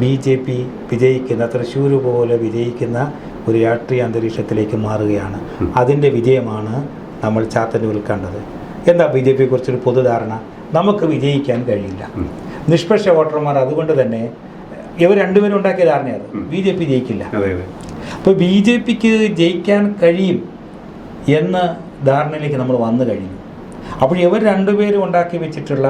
BJP വിജയിക്കുന്ന, തൃശ്ശൂർ പോലെ വിജയിക്കുന്ന ഒരു രാഷ്ട്രീയ അന്തരീക്ഷത്തിലേക്ക് മാറുകയാണ്. അതിൻ്റെ വിജയമാണ് നമ്മൾ ചാത്തന്നൂരിൽ കണ്ടത്? എന്താ ബി ജെ പിയെ കുറിച്ചൊരു പൊതുധാരണ? നമുക്ക് വിജയിക്കാൻ കഴിയില്ല. നിഷ്പക്ഷ വോട്ടർമാർ അതുകൊണ്ട് തന്നെ ഇവർ രണ്ടുപേരും ഉണ്ടാക്കിയ ധാരണയാണ്, ബി ജെ പി ജയിക്കില്ല. അപ്പോൾ ബി ജെ പിക്ക് ജയിക്കാൻ കഴിയും എന്ന ധാരണയിലേക്ക് നമ്മൾ വന്നു കഴിഞ്ഞു. അപ്പോൾ ഇവർ രണ്ടുപേരും ഉണ്ടാക്കി വെച്ചിട്ടുള്ള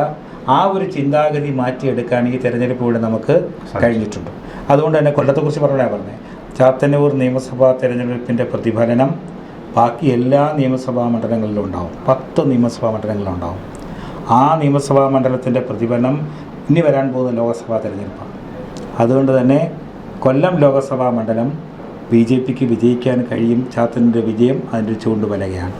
ആ ഒരു ചിന്താഗതി മാറ്റിയെടുക്കാൻ ഈ തെരഞ്ഞെടുപ്പിലൂടെ നമുക്ക് കഴിഞ്ഞിട്ടുണ്ട്. അതുകൊണ്ട് തന്നെ കൊല്ലത്തെക്കുറിച്ച് പറഞ്ഞത് ചാത്തന്നൂർ നിയമസഭാ തെരഞ്ഞെടുപ്പിൻ്റെ പ്രതിഫലനം ബാക്കി എല്ലാ നിയമസഭാ മണ്ഡലങ്ങളിലും ഉണ്ടാവും. 10 നിയമസഭാ മണ്ഡലങ്ങളിലുണ്ടാവും. ആ നിയമസഭാ മണ്ഡലത്തിൻ്റെ പ്രതിഫലനം ഇനി വരാൻ പോകുന്ന ലോക്സഭാ തെരഞ്ഞെടുപ്പാണ്. അതുകൊണ്ട് തന്നെ കൊല്ലം ലോക്സഭാ മണ്ഡലം ബി ജെ പിക്ക് വിജയിക്കാൻ കഴിയും. ചാത്തന്നൂരിൻ്റെ വിജയം അതിൻ്റെ ചൂണ്ടുപലകയാണ്.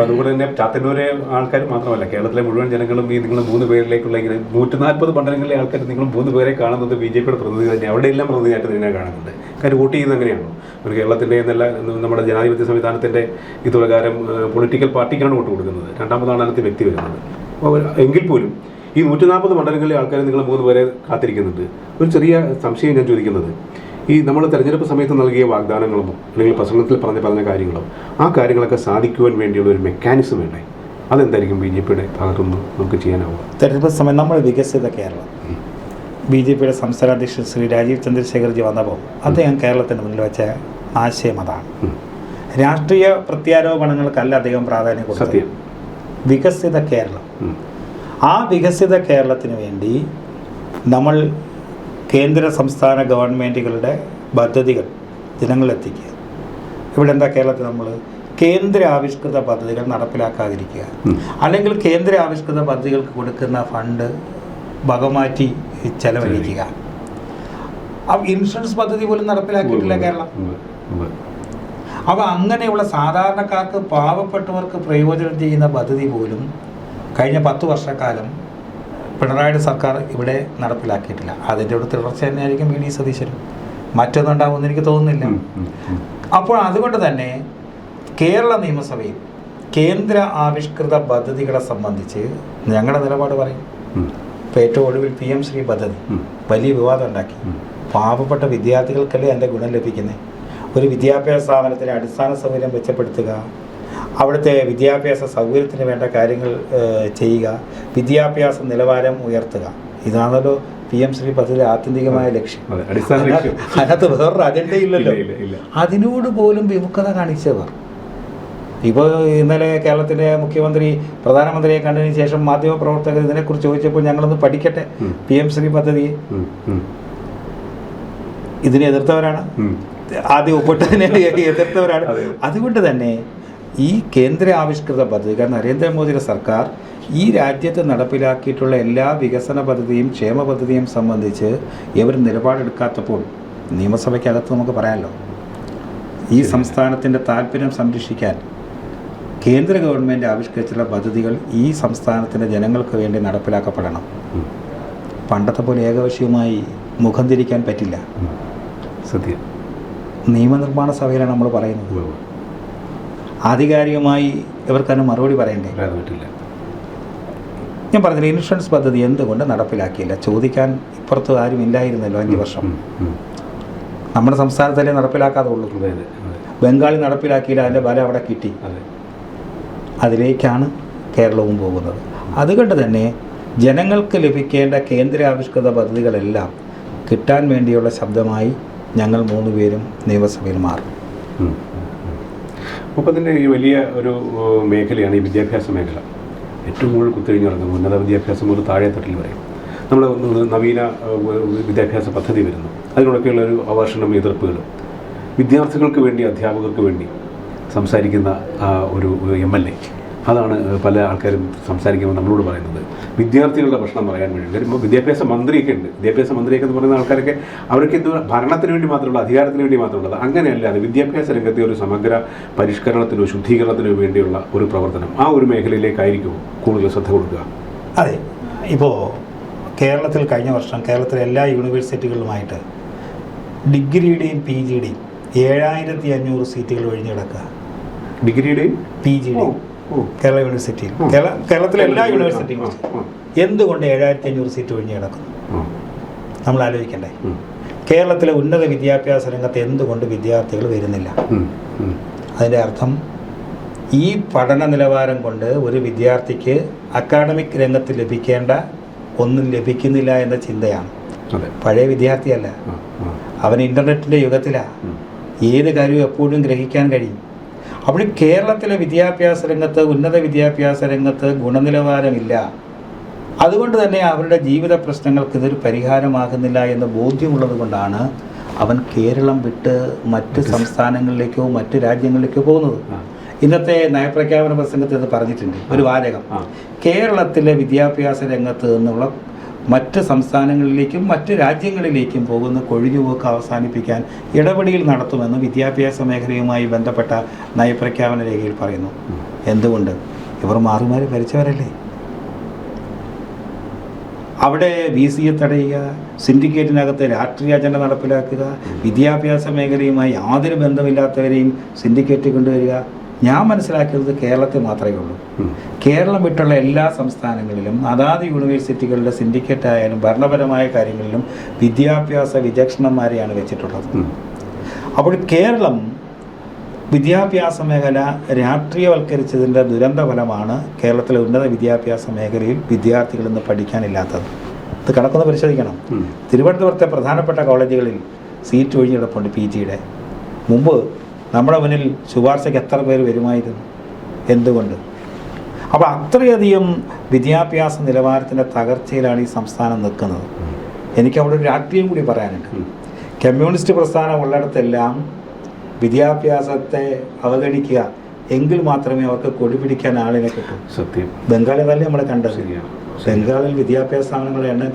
അതുപോലെ തന്നെ ചാത്തന്നൂരെ ആൾക്കാർ മാത്രമല്ല, കേരളത്തിലെ മുഴുവൻ ജനങ്ങളും ഈ നിങ്ങൾ 3 പേരിലേക്കുള്ള ഇങ്ങനെ 140 മണ്ഡലങ്ങളിലെ ആൾക്കാർ നിങ്ങൾ 3 പേരെ കാണുന്നത് ബി ജെ പിയുടെ പ്രതിനിധി തന്നെ, അവിടെയെല്ലാം പ്രതിനിധിയായിട്ട് തന്നെ കാണുന്നുണ്ട്. കാര്യം വോട്ട് ചെയ്യുന്നത് അങ്ങനെയാണോ? ഒരു കേരളത്തിൻ്റെ എന്നല്ല നമ്മുടെ ജനാധിപത്യ സംവിധാനത്തിൻ്റെ ഈ പ്രകാരം പൊളിറ്റിക്കൽ പാർട്ടിക്കാണ് വോട്ട് കൊടുക്കുന്നത്, രണ്ടാമതാണ് അതിനകത്ത് വ്യക്തി വരുന്നത്. എങ്കിൽ പോലും ഈ 140 മണ്ഡലങ്ങളിലെ ആൾക്കാർ നിങ്ങൾ 3 പേരെ കാത്തിരിക്കുന്നുണ്ട്. ഒരു ചെറിയ സംശയം ഞാൻ ചോദിക്കുന്നത്, ഈ നമ്മൾ തെരഞ്ഞെടുപ്പ് സമയത്ത് നൽകിയ വാഗ്ദാനങ്ങളോ അല്ലെങ്കിൽ പ്രസംഗത്തിൽ പറഞ്ഞ കാര്യങ്ങളോ ആ കാര്യങ്ങളൊക്കെ സാധിക്കുവാൻ വേണ്ടിയുള്ള ഒരു മെക്കാനിസം വേണ്ടേ? അതെന്തായിരിക്കും ബി ജെ പിയുടെ ഭാഗത്തുനിന്ന് നമുക്ക് ചെയ്യാനാവുക? തെരഞ്ഞെടുപ്പ് സമയം നമ്മൾ വികസിത കേരളം, ബി ജെ പിയുടെ സംസ്ഥാന അധ്യക്ഷൻ ശ്രീ രാജീവ് ചന്ദ്രശേഖർജി വന്നപ്പോൾ അദ്ദേഹം കേരളത്തിന് മുന്നിൽ വെച്ച ആശയം അതാണ്. രാഷ്ട്രീയ പ്രത്യാരോപണങ്ങൾക്കല്ല അദ്ദേഹം പ്രാധാന്യം കൊടുത്തത്. വികസിത കേരളം, ആ വികസിത കേരളത്തിന് വേണ്ടി നമ്മൾ കേന്ദ്ര സംസ്ഥാന ഗവൺമെൻറ്റുകളുടെ പദ്ധതികൾ ജനങ്ങളിലെത്തിക്കുക. ഇവിടെ എന്താ കേരളത്തിൽ നമ്മൾ കേന്ദ്ര ആവിഷ്കൃത പദ്ധതികൾ നടപ്പിലാക്കാതിരിക്കുക, അല്ലെങ്കിൽ കേന്ദ്ര ആവിഷ്കൃത പദ്ധതികൾക്ക് കൊടുക്കുന്ന ഫണ്ട് വകമാറ്റി ചെലവഴിക്കുക. ഇൻഷുറൻസ് പദ്ധതി പോലും നടപ്പിലാക്കിയിട്ടില്ല കേരളം. അപ്പോൾ അങ്ങനെയുള്ള സാധാരണക്കാർക്ക് പാവപ്പെട്ടവർക്ക് പ്രയോജനം ചെയ്യുന്ന പദ്ധതി പോലും കഴിഞ്ഞ 10 വർഷക്കാലം പിണറായിയുടെ സർക്കാർ ഇവിടെ നടപ്പിലാക്കിയിട്ടില്ല. അതിൻ്റെ ഒരു തുടർച്ച തന്നെയായിരിക്കും വി ഡി സതീശനും. മറ്റൊന്നും ഉണ്ടാകുമെന്ന് എനിക്ക് തോന്നുന്നില്ല. അപ്പോൾ അതുകൊണ്ട് തന്നെ കേരള നിയമസഭയിൽ കേന്ദ്ര ആവിഷ്കൃത പദ്ധതികളെ സംബന്ധിച്ച് ഞങ്ങളുടെ നിലപാട് പറയും. ഇപ്പോൾ ഏറ്റവും ഒടുവിൽ PM ശ്രീ പദ്ധതി വലിയ വിവാദം ഉണ്ടാക്കി. പാവപ്പെട്ട വിദ്യാർത്ഥികൾക്കല്ലേ അതിൻ്റെ ഗുണം ലഭിക്കുന്നത്. ഒരു വിദ്യാഭ്യാസ സ്ഥാപനത്തിലെ അടിസ്ഥാന സൗകര്യം മെച്ചപ്പെടുത്തുക, അവിടുത്തെ വിദ്യാഭ്യാസ സൗകര്യത്തിന് വേണ്ട കാര്യങ്ങൾ ചെയ്യുക, വിദ്യാഭ്യാസ നിലവാരം ഉയർത്തുക. ഇതാണല്ലോ PM ശ്രീ പദ്ധതി ആത്യന്തികമായ ലക്ഷ്യം. അതിനകത്ത് വേറൊരു അജണ്ടയില്ലല്ലോ. അതിനോട് പോലും വിമുഖത കാണിച്ചവർ. ഇപ്പോൾ ഇന്നലെ കേരളത്തിൻ്റെ മുഖ്യമന്ത്രി പ്രധാനമന്ത്രിയെ കണ്ടതിന് ശേഷം മാധ്യമപ്രവർത്തകർ ഇതിനെക്കുറിച്ച് ചോദിച്ചപ്പോൾ ഞങ്ങളൊന്ന് പഠിക്കട്ടെ PM ശ്രീ പദ്ധതി. ഇതിനെ എതിർത്തവരാണ്, ആദ്യം ഒപ്പിട്ടതിനെ എതിർത്തവരാണ്. അതുകൊണ്ട് തന്നെ ഈ കേന്ദ്ര ആവിഷ്കൃത പദ്ധതികൾ നരേന്ദ്രമോദിയുടെ സർക്കാർ ഈ രാജ്യത്ത് നടപ്പിലാക്കിയിട്ടുള്ള എല്ലാ വികസന പദ്ധതിയും ക്ഷേമ പദ്ധതിയും സംബന്ധിച്ച് ഇവർ നിലപാടെടുക്കാത്തപ്പോൾ നിയമസഭയ്ക്കകത്ത് നമുക്ക് പറയാമല്ലോ, ഈ സംസ്ഥാനത്തിൻ്റെ താല്പര്യം സംരക്ഷിക്കാൻ കേന്ദ്ര ഗവൺമെൻറ് ആവിഷ്കരിച്ചുള്ള പദ്ധതികൾ ഈ സംസ്ഥാനത്തിൻ്റെ ജനങ്ങൾക്ക് വേണ്ടി നടപ്പിലാക്കപ്പെടണം. പണ്ടത്തെ പോലെ ഏകപക്ഷീയമായി മുഖം തിരിക്കാൻ പറ്റില്ല. സത്യം. നിയമനിർമ്മാണ സഭയിലാണ് നമ്മൾ പറയുന്നത്. ആധികാരികമായി ഇവർക്കതിന് മറുപടി പറയണ്ടേ? ഞാൻ പറഞ്ഞില്ല, ഇൻഷുറൻസ് പദ്ധതി എന്തുകൊണ്ട് നടപ്പിലാക്കിയില്ല ചോദിക്കാൻ ഇപ്പുറത്ത് ആരും ഇല്ലായിരുന്നല്ലോ 5 വർഷം. നമ്മുടെ സംസ്ഥാനത്തല്ലേ നടപ്പിലാക്കാതെ ഉള്ളൂ. ബംഗാളിൽ നടപ്പിലാക്കിയില്ല, അതിൻ്റെ ബലം അവിടെ കിട്ടി. അതിലേക്കാണ് കേരളവും പോകുന്നത്. അതുകൊണ്ട് തന്നെ ജനങ്ങൾക്ക് ലഭിക്കേണ്ട കേന്ദ്ര ആവിഷ്കൃത പദ്ധതികളെല്ലാം കിട്ടാൻ വേണ്ടിയുള്ള ശബ്ദമായി ഞങ്ങൾ 3 പേരും നിയമസഭയിൽ മാറും. അപ്പോൾ തന്നെ ഈ വലിയ ഒരു മേഖലയാണ് ഈ വിദ്യാഭ്യാസ മേഖല. ഏറ്റവും കൂടുതൽ കുത്തിരിഞ്ഞ് നടക്കുന്നത് ഉന്നത വിദ്യാഭ്യാസം മുതൽ താഴെ തട്ടിൽ വരെ നമ്മൾ നവീന വിദ്യാഭ്യാസ പദ്ധതി വരുന്നു. അതിനോടൊക്കെയുള്ള ഒരു അവർഷണം, എതിർപ്പുകളും വിദ്യാർത്ഥികൾക്ക് വേണ്ടി അധ്യാപകർക്ക് വേണ്ടി സംസാരിക്കുന്ന ഒരു MLA അതാണ് പല ആൾക്കാരും സംസാരിക്കുമ്പോൾ നമ്മളോട് പറയുന്നത്. വിദ്യാർത്ഥികളുടെ പ്രശ്നം പറയാൻ വേണ്ടി വരുമ്പോൾ വിദ്യാഭ്യാസ മന്ത്രിയൊക്കെ ഉണ്ട്. വിദ്യാഭ്യാസ മന്ത്രിയൊക്കെ എന്ന് പറയുന്ന ആൾക്കാരൊക്കെ അവർക്ക് എന്ത് ഭരണത്തിന് വേണ്ടി മാത്രമുള്ള, അധികാരത്തിന് വേണ്ടി മാത്രമുള്ളത് അങ്ങനെയല്ലാതെ വിദ്യാഭ്യാസ രംഗത്തെ ഒരു സമഗ്ര പരിഷ്കരണത്തിനോ ശുദ്ധീകരണത്തിനോ വേണ്ടിയുള്ള ഒരു പ്രവർത്തനം ആ ഒരു മേഖലയിലേക്കായിരിക്കുമോ കൂടുതൽ ശ്രദ്ധ കൊടുക്കുക? അതെ. ഇപ്പോൾ കേരളത്തിൽ കഴിഞ്ഞ വർഷം കേരളത്തിലെ എല്ലാ യൂണിവേഴ്സിറ്റികളിലുമായിട്ട് ഡിഗ്രിയുടെയും PGയുടെയും 7500 സീറ്റുകൾ ഒഴിഞ്ഞു കിടക്കുക. ഡിഗ്രിയുടെയും PGയുടെയും കേരള യൂണിവേഴ്സിറ്റിയിൽ, കേരളത്തിലെ എല്ലാ യൂണിവേഴ്സിറ്റിയും എന്തുകൊണ്ട് 7500 സീറ്റ് ഒഴിഞ്ഞു കിടക്കുന്നു? നമ്മൾ ആലോചിക്കണ്ടേ? കേരളത്തിലെ ഉന്നത വിദ്യാഭ്യാസ രംഗത്ത് എന്തുകൊണ്ട് വിദ്യാർത്ഥികൾ വരുന്നില്ല? അതിൻ്റെ അർത്ഥം ഈ പഠന നിലവാരം കൊണ്ട് ഒരു വിദ്യാർത്ഥിക്ക് അക്കാഡമിക് രംഗത്ത് ലഭിക്കേണ്ട ഒന്നും ലഭിക്കുന്നില്ല എന്ന ചിന്തയാണ്. പഴയ വിദ്യാർത്ഥിയല്ല, അവൻ ഇൻ്റർനെറ്റിൻ്റെ യുഗത്തിലാണ്. ഏത് കാര്യവും എപ്പോഴും ഗ്രഹിക്കാൻ കഴിയും. അപ്പോൾ കേരളത്തിലെ വിദ്യാഭ്യാസ രംഗത്ത്, ഉന്നത വിദ്യാഭ്യാസ രംഗത്ത് ഗുണനിലവാരമില്ല. അതുകൊണ്ട് തന്നെ അവരുടെ ജീവിത പ്രശ്നങ്ങൾക്ക് ഇതൊരു പരിഹാരമാകുന്നില്ല എന്ന് ബോധ്യമുള്ളത് കൊണ്ടാണ് അവൻ കേരളം വിട്ട് മറ്റ് സംസ്ഥാനങ്ങളിലേക്കോ മറ്റ് രാജ്യങ്ങളിലേക്കോ പോകുന്നത്. ഇന്നത്തെ നയപ്രഖ്യാപന പ്രസംഗത്തിൽ ഇത് പറഞ്ഞിട്ടുണ്ട്, ഒരു വാചകം. കേരളത്തിലെ വിദ്യാഭ്യാസ രംഗത്ത് നിന്നുള്ള മറ്റ് സംസ്ഥാനങ്ങളിലേക്കും മറ്റ് രാജ്യങ്ങളിലേക്കും പോകുന്ന കൊഴിഞ്ഞുപോക്ക് അവസാനിപ്പിക്കാൻ ഇടപെടൽ നടത്തുമെന്ന് വിദ്യാഭ്യാസ മേഖലയുമായി ബന്ധപ്പെട്ട നയപ്രഖ്യാപന രേഖയിൽ പറയുന്നു. എന്തുകൊണ്ട്? ഇവർ മാറി മാറി ഭരിച്ചവരല്ലേ. അവിടെ VC തടയുക, സിൻഡിക്കേറ്റിനകത്ത് രാഷ്ട്രീയ അജണ്ട നടപ്പിലാക്കുക, വിദ്യാഭ്യാസ മേഖലയുമായി യാതൊരു ബന്ധമില്ലാത്തവരെയും സിൻഡിക്കേറ്റ് കൊണ്ടുവരിക. ഞാൻ മനസ്സിലാക്കിയത് കേരളത്തിൽ മാത്രമേ ഉള്ളൂ. കേരളം വിട്ടുള്ള എല്ലാ സംസ്ഥാനങ്ങളിലും അതാത് യൂണിവേഴ്സിറ്റികളുടെ സിൻഡിക്കേറ്റ് ആയാലും ഭരണപരമായ കാര്യങ്ങളിലും വിദ്യാഭ്യാസ വിചക്ഷണന്മാരെയാണ് വെച്ചിട്ടുള്ളത്. അപ്പോൾ കേരളം വിദ്യാഭ്യാസ മേഖല രാഷ്ട്രീയവൽക്കരിച്ചതിൻ്റെ ദുരന്ത ഫലമാണ് കേരളത്തിലെ ഉന്നത വിദ്യാഭ്യാസ മേഖലയിൽ വിദ്യാർത്ഥികൾ ഇന്ന് പഠിക്കാനില്ലാത്തത്. ഇത് കണക്കൊന്ന് പരിശോധിക്കണം. തിരുവനന്തപുരത്തെ പ്രധാനപ്പെട്ട കോളേജുകളിൽ സീറ്റ് ഒഴിഞ്ഞിടപ്പുണ്ട് PGയുടെ. മുമ്പ് നമ്മുടെ മുന്നിൽ ശുപാർശയ്ക്ക് എത്ര പേര് വരുമായിരുന്നു? എന്തുകൊണ്ട്? അപ്പോൾ അത്രയധികം വിദ്യാഭ്യാസ നിലവാരത്തിൻ്റെ തകർച്ചയിലാണ് ഈ സംസ്ഥാനം നിൽക്കുന്നത്. എനിക്ക് അവിടെ ഒരു രാഷ്ട്രീയം കൂടി പറയാനുണ്ട്. കമ്മ്യൂണിസ്റ്റ് പ്രസ്ഥാനം ഉള്ളിടത്തെല്ലാം വിദ്യാഭ്യാസത്തെ അവഗണിക്കുക എങ്കിൽ മാത്രമേ അവർക്ക് കൊടി പിടിക്കാൻ ആളിനെ കിട്ടും. സത്യം. ബംഗാളിൽ നമ്മൾ കണ്ടത്. ബംഗാളിൽ വിദ്യാഭ്യാസ സ്ഥാപനങ്ങളാണ്.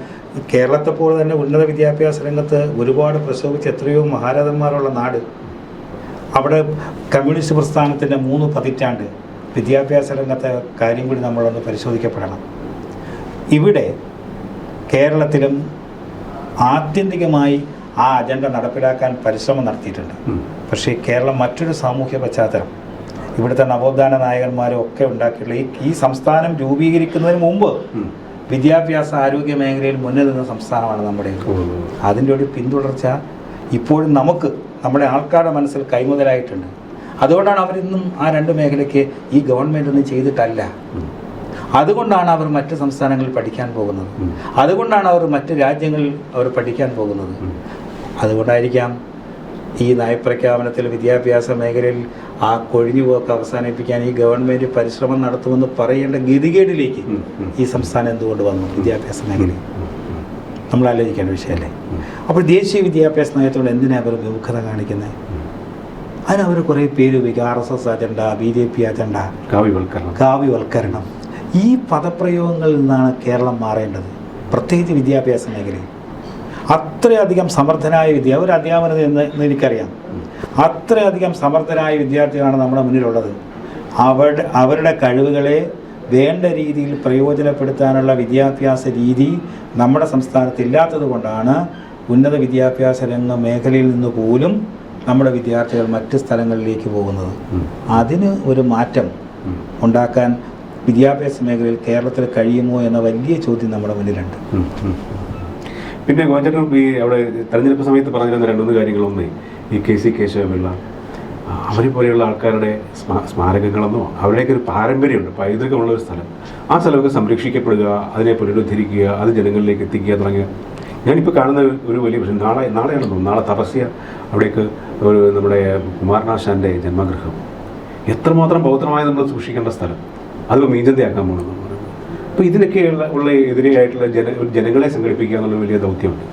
കേരളത്തെ പോലെ തന്നെ ഉന്നത വിദ്യാഭ്യാസ രംഗത്ത് ഒരുപാട് പ്രശോഭിച്ച് എത്രയോ മഹാരഥന്മാരുള്ള നാട്. അവിടെ കമ്മ്യൂണിസ്റ്റ് പ്രസ്ഥാനത്തിൻ്റെ 3 പതിറ്റാണ്ട് വിദ്യാഭ്യാസ രംഗത്തെ കാര്യം കൂടി നമ്മളൊന്ന് പരിശോധിക്കപ്പെടണം. ഇവിടെ കേരളത്തിലും ആത്യന്തികമായി ആ അജണ്ട നടപ്പിലാക്കാൻ പരിശ്രമം നടത്തിയിട്ടുണ്ട്. പക്ഷേ കേരളം മറ്റൊരു സാമൂഹ്യ പശ്ചാത്തലം, ഇവിടുത്തെ നവോത്ഥാന നായകന്മാരും ഒക്കെ ഉണ്ടാക്കിയിട്ടുള്ള ഈ സംസ്ഥാനം രൂപീകരിക്കുന്നതിന് മുമ്പ് വിദ്യാഭ്യാസ ആരോഗ്യ മേഖലയിൽ മുന്നിൽ നിന്ന സംസ്ഥാനമാണ് നമ്മുടെ. അതിൻ്റെ ഒരു പിന്തുടർച്ച ഇപ്പോഴും നമ്മുടെ ആൾക്കാരുടെ മനസ്സിൽ കൈമുതലായിട്ടുണ്ട്. അതുകൊണ്ടാണ് അവരിന്നും ആ 2 മേഖലയ്ക്ക് ഈ ഗവൺമെൻറ് ഒന്നും ചെയ്തിട്ടല്ല. അതുകൊണ്ടാണ് അവർ മറ്റ് സംസ്ഥാനങ്ങളിൽ പഠിക്കാൻ പോകുന്നത്. അതുകൊണ്ടാണ് അവർ മറ്റ് രാജ്യങ്ങളിൽ അവർ പഠിക്കാൻ പോകുന്നത്. അതുകൊണ്ടായിരിക്കാം ഈ നയപ്രഖ്യാപനത്തിൽ വിദ്യാഭ്യാസ മേഖലയിൽ ആ കൊഴിഞ്ഞുപോക്ക് അവസാനിപ്പിക്കാൻ ഈ ഗവൺമെൻറ് പരിശ്രമം നടത്തുമെന്ന് പറയേണ്ട ഗതികേടിലേക്ക് ഈ സംസ്ഥാനം എന്തുകൊണ്ട് വന്നു? വിദ്യാഭ്യാസ മേഖലയിൽ നമ്മൾ ആലോചിക്കേണ്ട വിഷയമല്ലേ. അപ്പോൾ ദേശീയ വിദ്യാഭ്യാസ നയത്തോട് എന്തിനാണ് അവർ വിമുഖത കാണിക്കുന്നത്? അതിനവർ കുറേ പേര് ഉപയോഗിക്കുക. RSS അജണ്ട, BJP അജണ്ട, കാവ്യവൽക്കരണം. ഈ പദപ്രയോഗങ്ങളിൽ നിന്നാണ് കേരളം മാറേണ്ടത്, പ്രത്യേകിച്ച് വിദ്യാഭ്യാസ മേഖലയിൽ. അത്രയധികം സമർത്ഥനായ ഒരു അധ്യാപനം എന്ന് എനിക്കറിയാം. അത്രയധികം സമർത്ഥരായ വിദ്യാർത്ഥികളാണ് നമ്മുടെ മുന്നിലുള്ളത്. അവരുടെ കഴിവുകളെ വേണ്ട രീതിയിൽ പ്രയോജനപ്പെടുത്താനുള്ള വിദ്യാഭ്യാസ രീതി നമ്മുടെ സംസ്ഥാനത്ത് ഇല്ലാത്തത് കൊണ്ടാണ് ഉന്നത വിദ്യാഭ്യാസ മേഖലയിൽ നിന്ന് പോലും നമ്മുടെ വിദ്യാർത്ഥികൾ മറ്റ് സ്ഥലങ്ങളിലേക്ക് പോകുന്നത്. അതിന് ഒരു മാറ്റം ഉണ്ടാക്കാൻ വിദ്യാഭ്യാസ മേഖലയിൽ കേരളത്തിൽ കഴിയുമോ എന്ന വലിയ ചോദ്യം നമ്മുടെ മുന്നിലുണ്ട്. പിന്നെ ഗോചരം ഈ അവിടെ തെരഞ്ഞെടുപ്പ് സമയത്ത് പറഞ്ഞിരുന്ന 2-3 കാര്യങ്ങളൊന്നേ, ഈ KC കേശവപിള്ള അവരെ പോലെയുള്ള ആൾക്കാരുടെ സ്മാരകങ്ങളെന്നോ അവരുടെയൊക്കെ ഒരു പാരമ്പര്യമുണ്ട്, പൈതൃകമുള്ള ഒരു സ്ഥലം. ആ സ്ഥലമൊക്കെ സംരക്ഷിക്കപ്പെടുക, അതിനെ പുനരുദ്ധരിക്കുക, അത് ജനങ്ങളിലേക്ക് എത്തിക്കുക തുടങ്ങിയ. ഞാനിപ്പോൾ കാണുന്ന ഒരു വലിയ പ്രശ്നം, നാളെ തപസ്യ അവിടേക്ക് നമ്മുടെ കുമാരനാശാൻ്റെ ജന്മഗൃഹം, എത്രമാത്രം ബൗദ്ധമായി നമ്മൾ സൂക്ഷിക്കേണ്ട സ്ഥലം, അതിപ്പോൾ മീഞ്ചന്തയാക്കാൻ പോകുന്നത്. അപ്പോൾ ഇതിനൊക്കെ ഉള്ള എതിരെയായിട്ടുള്ള ജനങ്ങളെ സംഘടിപ്പിക്കുക എന്നുള്ള വലിയ ദൗത്യമുണ്ട്.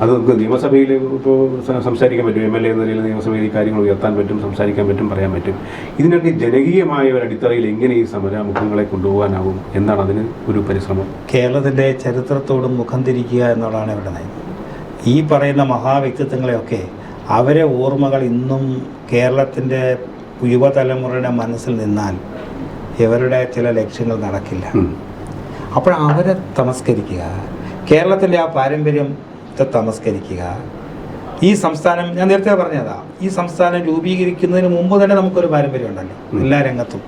അത് നമുക്ക് നിയമസഭയിൽ ഇപ്പോൾ സംസാരിക്കാൻ പറ്റും. MLA എന്ന നിലയിൽ നിയമസഭയിൽ ഈ കാര്യങ്ങൾ ഉയർത്താൻ പറ്റും, സംസാരിക്കാൻ പറ്റും, പറയാൻ പറ്റും. ഇതിനൊക്കെ ജനകീയമായ ഒരു അടിത്തറയിൽ എങ്ങനെ ഈ സമരമുഖങ്ങളെ കൊണ്ടുപോകാനാവും? എന്താണ് അതിന് ഒരു പരിശ്രമം? കേരളത്തിൻ്റെ ചരിത്രത്തോടും മുഖം തിരിക്കുക എന്നുള്ളതാണ് ഇവിടെ നയം. ഈ പറയുന്ന മഹാവ്യക്തിത്വങ്ങളെയൊക്കെ അവരെ ഓർമ്മകൾ ഇന്നും കേരളത്തിൻ്റെ യുവതലമുറയുടെ മനസ്സിൽ നിന്നാൽ ഇവരുടെ ചില ലക്ഷ്യങ്ങൾ നടക്കില്ല. അപ്പോൾ അവരെ തമസ്കരിക്കുക, കേരളത്തിൻ്റെ ആ പാരമ്പര്യത്തെ തമസ്കരിക്കുക. ഈ സംസ്ഥാനം, ഞാൻ നേരത്തെ പറഞ്ഞതാ, ഈ സംസ്ഥാനം രൂപീകരിക്കുന്നതിന് മുമ്പ് തന്നെ നമുക്കൊരു പാരമ്പര്യം ഉണ്ടല്ലോ എല്ലാ രംഗത്തും.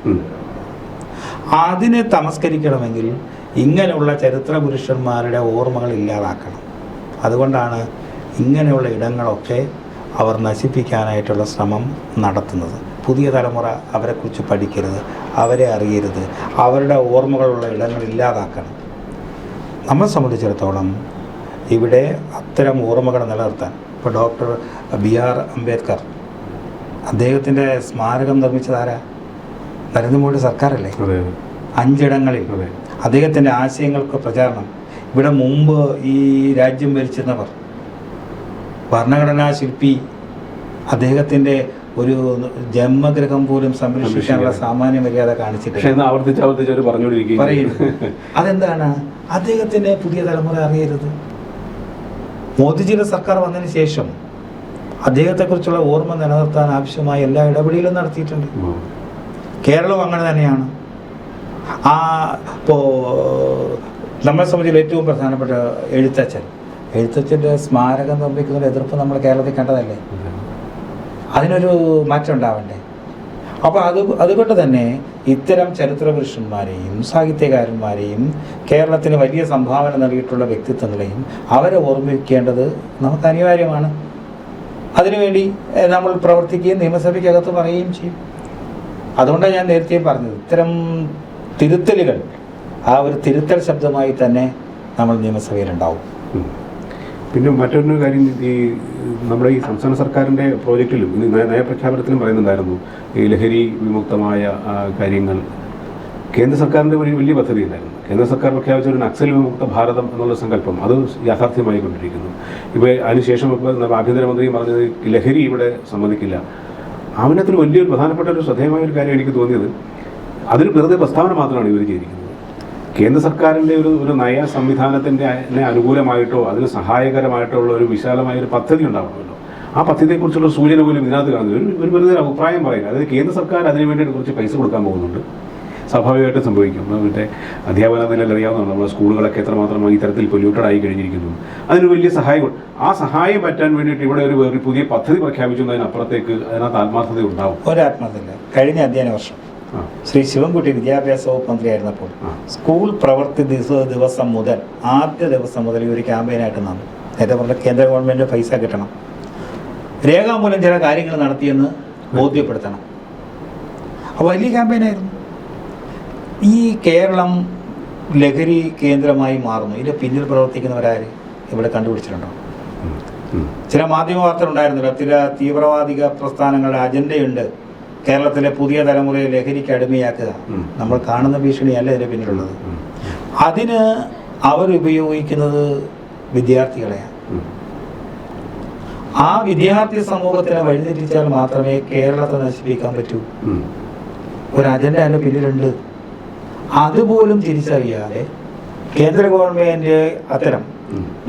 അതിനെ തമസ്കരിക്കണമെങ്കിൽ ഇങ്ങനെയുള്ള ചരിത്ര പുരുഷന്മാരുടെ ഓർമ്മകൾ ഇല്ലാതാക്കണം. അതുകൊണ്ടാണ് ഇങ്ങനെയുള്ള ഇടങ്ങളൊക്കെ അവർ നശിപ്പിക്കാനായിട്ടുള്ള ശ്രമം നടത്തുന്നത്. പുതിയ തലമുറ അവരെക്കുറിച്ച് പഠിക്കരുത്, അവരെ അറിയരുത്, അവരുടെ ഓർമ്മകളുള്ള ഇടങ്ങൾ ഇല്ലാതാക്കണം. നമ്മളെ സംബന്ധിച്ചിടത്തോളം ഇവിടെ അത്തരം ഓർമ്മകൾ നിലനിർത്താൻ ഇപ്പോൾ ഡോക്ടർ BR അംബേദ്കർ അദ്ദേഹത്തിൻ്റെ സ്മാരകം നിർമ്മിച്ചതാരാ? നരേന്ദ്രമോദി സർക്കാരല്ലേ? 5 ഇടങ്ങളിൽ അദ്ദേഹത്തിൻ്റെ ആശയങ്ങൾക്ക് പ്രചാരണം. ഇവിടെ മുമ്പ് ഈ രാജ്യം ഭരിച്ചിരുന്നവർ, ഭരണഘടനാ ശില്പി അദ്ദേഹത്തിൻ്റെ ഒരു ജന്മഗൃഹം പോലും സംരക്ഷിക്കാനുള്ള സാമാന്യ മര്യാദ കാണിച്ചിട്ടില്ല. പറയുന്നു. അതെന്താണ്? അദ്ദേഹത്തിൻ്റെ പുതിയ തലമുറ അറിയരുത്. മോദിജിയുടെ സർക്കാർ വന്നതിന് ശേഷം അദ്ദേഹത്തെക്കുറിച്ചുള്ള ഓർമ്മ നിലനിർത്താൻ ആവശ്യമായ എല്ലാ ഇടപെടലും നടത്തിയിട്ടുണ്ട്. കേരളവും അങ്ങനെ തന്നെയാണ്. ഇപ്പോൾ നമ്മളെ സംബന്ധിച്ച് ഏറ്റവും പ്രധാനപ്പെട്ട എഴുത്തച്ഛൻ്റെ സ്മാരകം നിർമ്മിക്കുന്നതിൻ്റെ എതിർപ്പ് നമ്മൾ കേരളത്തിൽ കണ്ടതല്ലേ? അതിനൊരു മാറ്റം ഉണ്ടാവണ്ടേ? അപ്പോൾ അതുകൊണ്ട് തന്നെ ഇത്തരം ചരിത്ര പുരുഷന്മാരെയും സാഹിത്യകാരന്മാരെയും കേരളത്തിന് വലിയ സംഭാവന നൽകിയിട്ടുള്ള വ്യക്തിത്വങ്ങളെയും അവരെ ഓർമ്മിക്കേണ്ടത് നമുക്ക് അനിവാര്യമാണ്. അതിനുവേണ്ടി നമ്മൾ പ്രവർത്തിക്കുകയും നിയമസഭയ്ക്കകത്ത് പറയുകയും ചെയ്യും. അതുകൊണ്ടാണ് ഞാൻ നേരത്തെ പറഞ്ഞത്, ഇത്തരം തിരുത്തലുകൾ ആ ഒരു തിരുത്തൽ ശബ്ദമായി തന്നെ നമ്മൾ നിയമസഭയിലുണ്ടാവും. പിന്നെ മറ്റൊരു കാര്യം, ഈ നമ്മുടെ ഈ സംസ്ഥാന സർക്കാരിൻ്റെ പ്രോജക്റ്റിലും നയപ്രഖ്യാപനത്തിലും പറയുന്നുണ്ടായിരുന്നു ഈ ലഹരി വിമുക്തമായ കാര്യങ്ങൾ. കേന്ദ്ര സർക്കാരിൻ്റെ ഒരു വലിയ പദ്ധതി ഉണ്ടായിരുന്നു. കേന്ദ്ര സർക്കാർ പ്രഖ്യാപിച്ച ഒരു നക്സൽ വിമുക്ത ഭാരതം എന്നുള്ള സങ്കല്പം അത് യാഥാർത്ഥ്യമായി കൊണ്ടിരിക്കുന്നു. ഇപ്പോൾ അതിനുശേഷം ഇപ്പോൾ ആഭ്യന്തരമന്ത്രി പറഞ്ഞത് ലഹരി ഇവിടെ സമ്മതിക്കില്ല. അതിനകത്തൊരു വലിയൊരു പ്രധാനപ്പെട്ട ഒരു ശ്രദ്ധേയമായ ഒരു കാര്യം എനിക്ക് തോന്നിയത്, അതൊരു വെറുതെ പ്രസ്താവന മാത്രമാണ് ഇവർ ചെയ്തിരിക്കുന്നത്. കേന്ദ്ര സർക്കാരിൻ്റെ ഒരു നയ സംവിധാനത്തിൻ്റെ അനുകൂലമായിട്ടോ അതിന് സഹായകരമായിട്ടോ ഉള്ള ഒരു വിശാലമായ ഒരു പദ്ധതി ഉണ്ടാവണമല്ലോ. ആ പദ്ധതിയെക്കുറിച്ചുള്ള സൂചന പോലും ഇതിനകത്ത് കാണുന്നില്ല. ഒരു വെറുതെ അഭിപ്രായം പറയുക. അതായത് കേന്ദ്ര സർക്കാർ അതിനു വേണ്ടിയിട്ട് കുറച്ച് പൈസ കൊടുക്കാൻ പോകുന്നുണ്ട്. സ്വാഭാവികമായിട്ടും സംഭവിക്കും. മറ്റേ അധ്യാപന നിലയിൽ അറിയാവുന്നതാണ് നമ്മുടെ സ്കൂളുകളൊക്കെ എത്രമാത്രം ഈ തരത്തിൽ പൊല്യൂട്ടഡ് ആയി കഴിഞ്ഞിരിക്കുന്നു. അതിന് വലിയ സഹായം, ആ സഹായം പറ്റാൻ വേണ്ടിയിട്ട് ഇവിടെ ഒരു പുതിയ പദ്ധതി പ്രഖ്യാപിക്കുന്നതിനപ്പുറത്തേക്ക് അതിനകത്ത് ആത്മാർത്ഥത ഉണ്ടാവും. ഒരാത്മാർത്ഥത. കഴിഞ്ഞ അധ്യയന വർഷം ശ്രീ ശിവൻകുട്ടി വിദ്യാഭ്യാസ വകുപ്പ് മന്ത്രിയായിരുന്നപ്പോൾ സ്കൂൾ പ്രവൃത്തി ദിവസം മുതൽ ആദ്യ ദിവസം മുതൽ ഈ ഒരു ക്യാമ്പയിനായിട്ട് നടന്നു. നേരത്തെ പറഞ്ഞ കേന്ദ്ര ഗവൺമെൻറ് പൈസ കിട്ടണം, രേഖാമൂലം ചില കാര്യങ്ങൾ നടത്തിയെന്ന് ബോധ്യപ്പെടുത്തണം. അപ്പോൾ വലിയ ക്യാമ്പയിനായിരുന്നു. ഈ കേരളം ലഹരി കേന്ദ്രമായി മാറുന്നു. ഇതിൻ്റെ പിന്നിൽ പ്രവർത്തിക്കുന്നവരാര് ഇവിടെ കണ്ടുപിടിച്ചിട്ടുണ്ടോ? ചില മാധ്യമ വാർത്തകൾ ഉണ്ടായിരുന്നില്ല. ചില തീവ്രവാദിക പ്രസ്ഥാനങ്ങളുടെ അജണ്ടയുണ്ട് കേരളത്തിലെ പുതിയ തലമുറയെ ലഹരിക്ക് അടിമയാക്കുക. നമ്മൾ കാണുന്ന ഭീഷണിയല്ല ഇതിന് പിന്നിലുള്ളത്. അതിന് അവരുപയോഗിക്കുന്നത് വിദ്യാർത്ഥികളെയാണ്. ആ വിദ്യാർത്ഥി സമൂഹത്തിനെ വഴിതെറ്റിച്ചാൽ മാത്രമേ കേരളത്തെ നശിപ്പിക്കാൻ പറ്റൂ. ഒരു അജണ്ട അതിൻ്റെ പിന്നിലുണ്ട്. അതുപോലും തിരിച്ചറിയാതെ കേന്ദ്ര ഗവൺമെന്റ് അത്തരം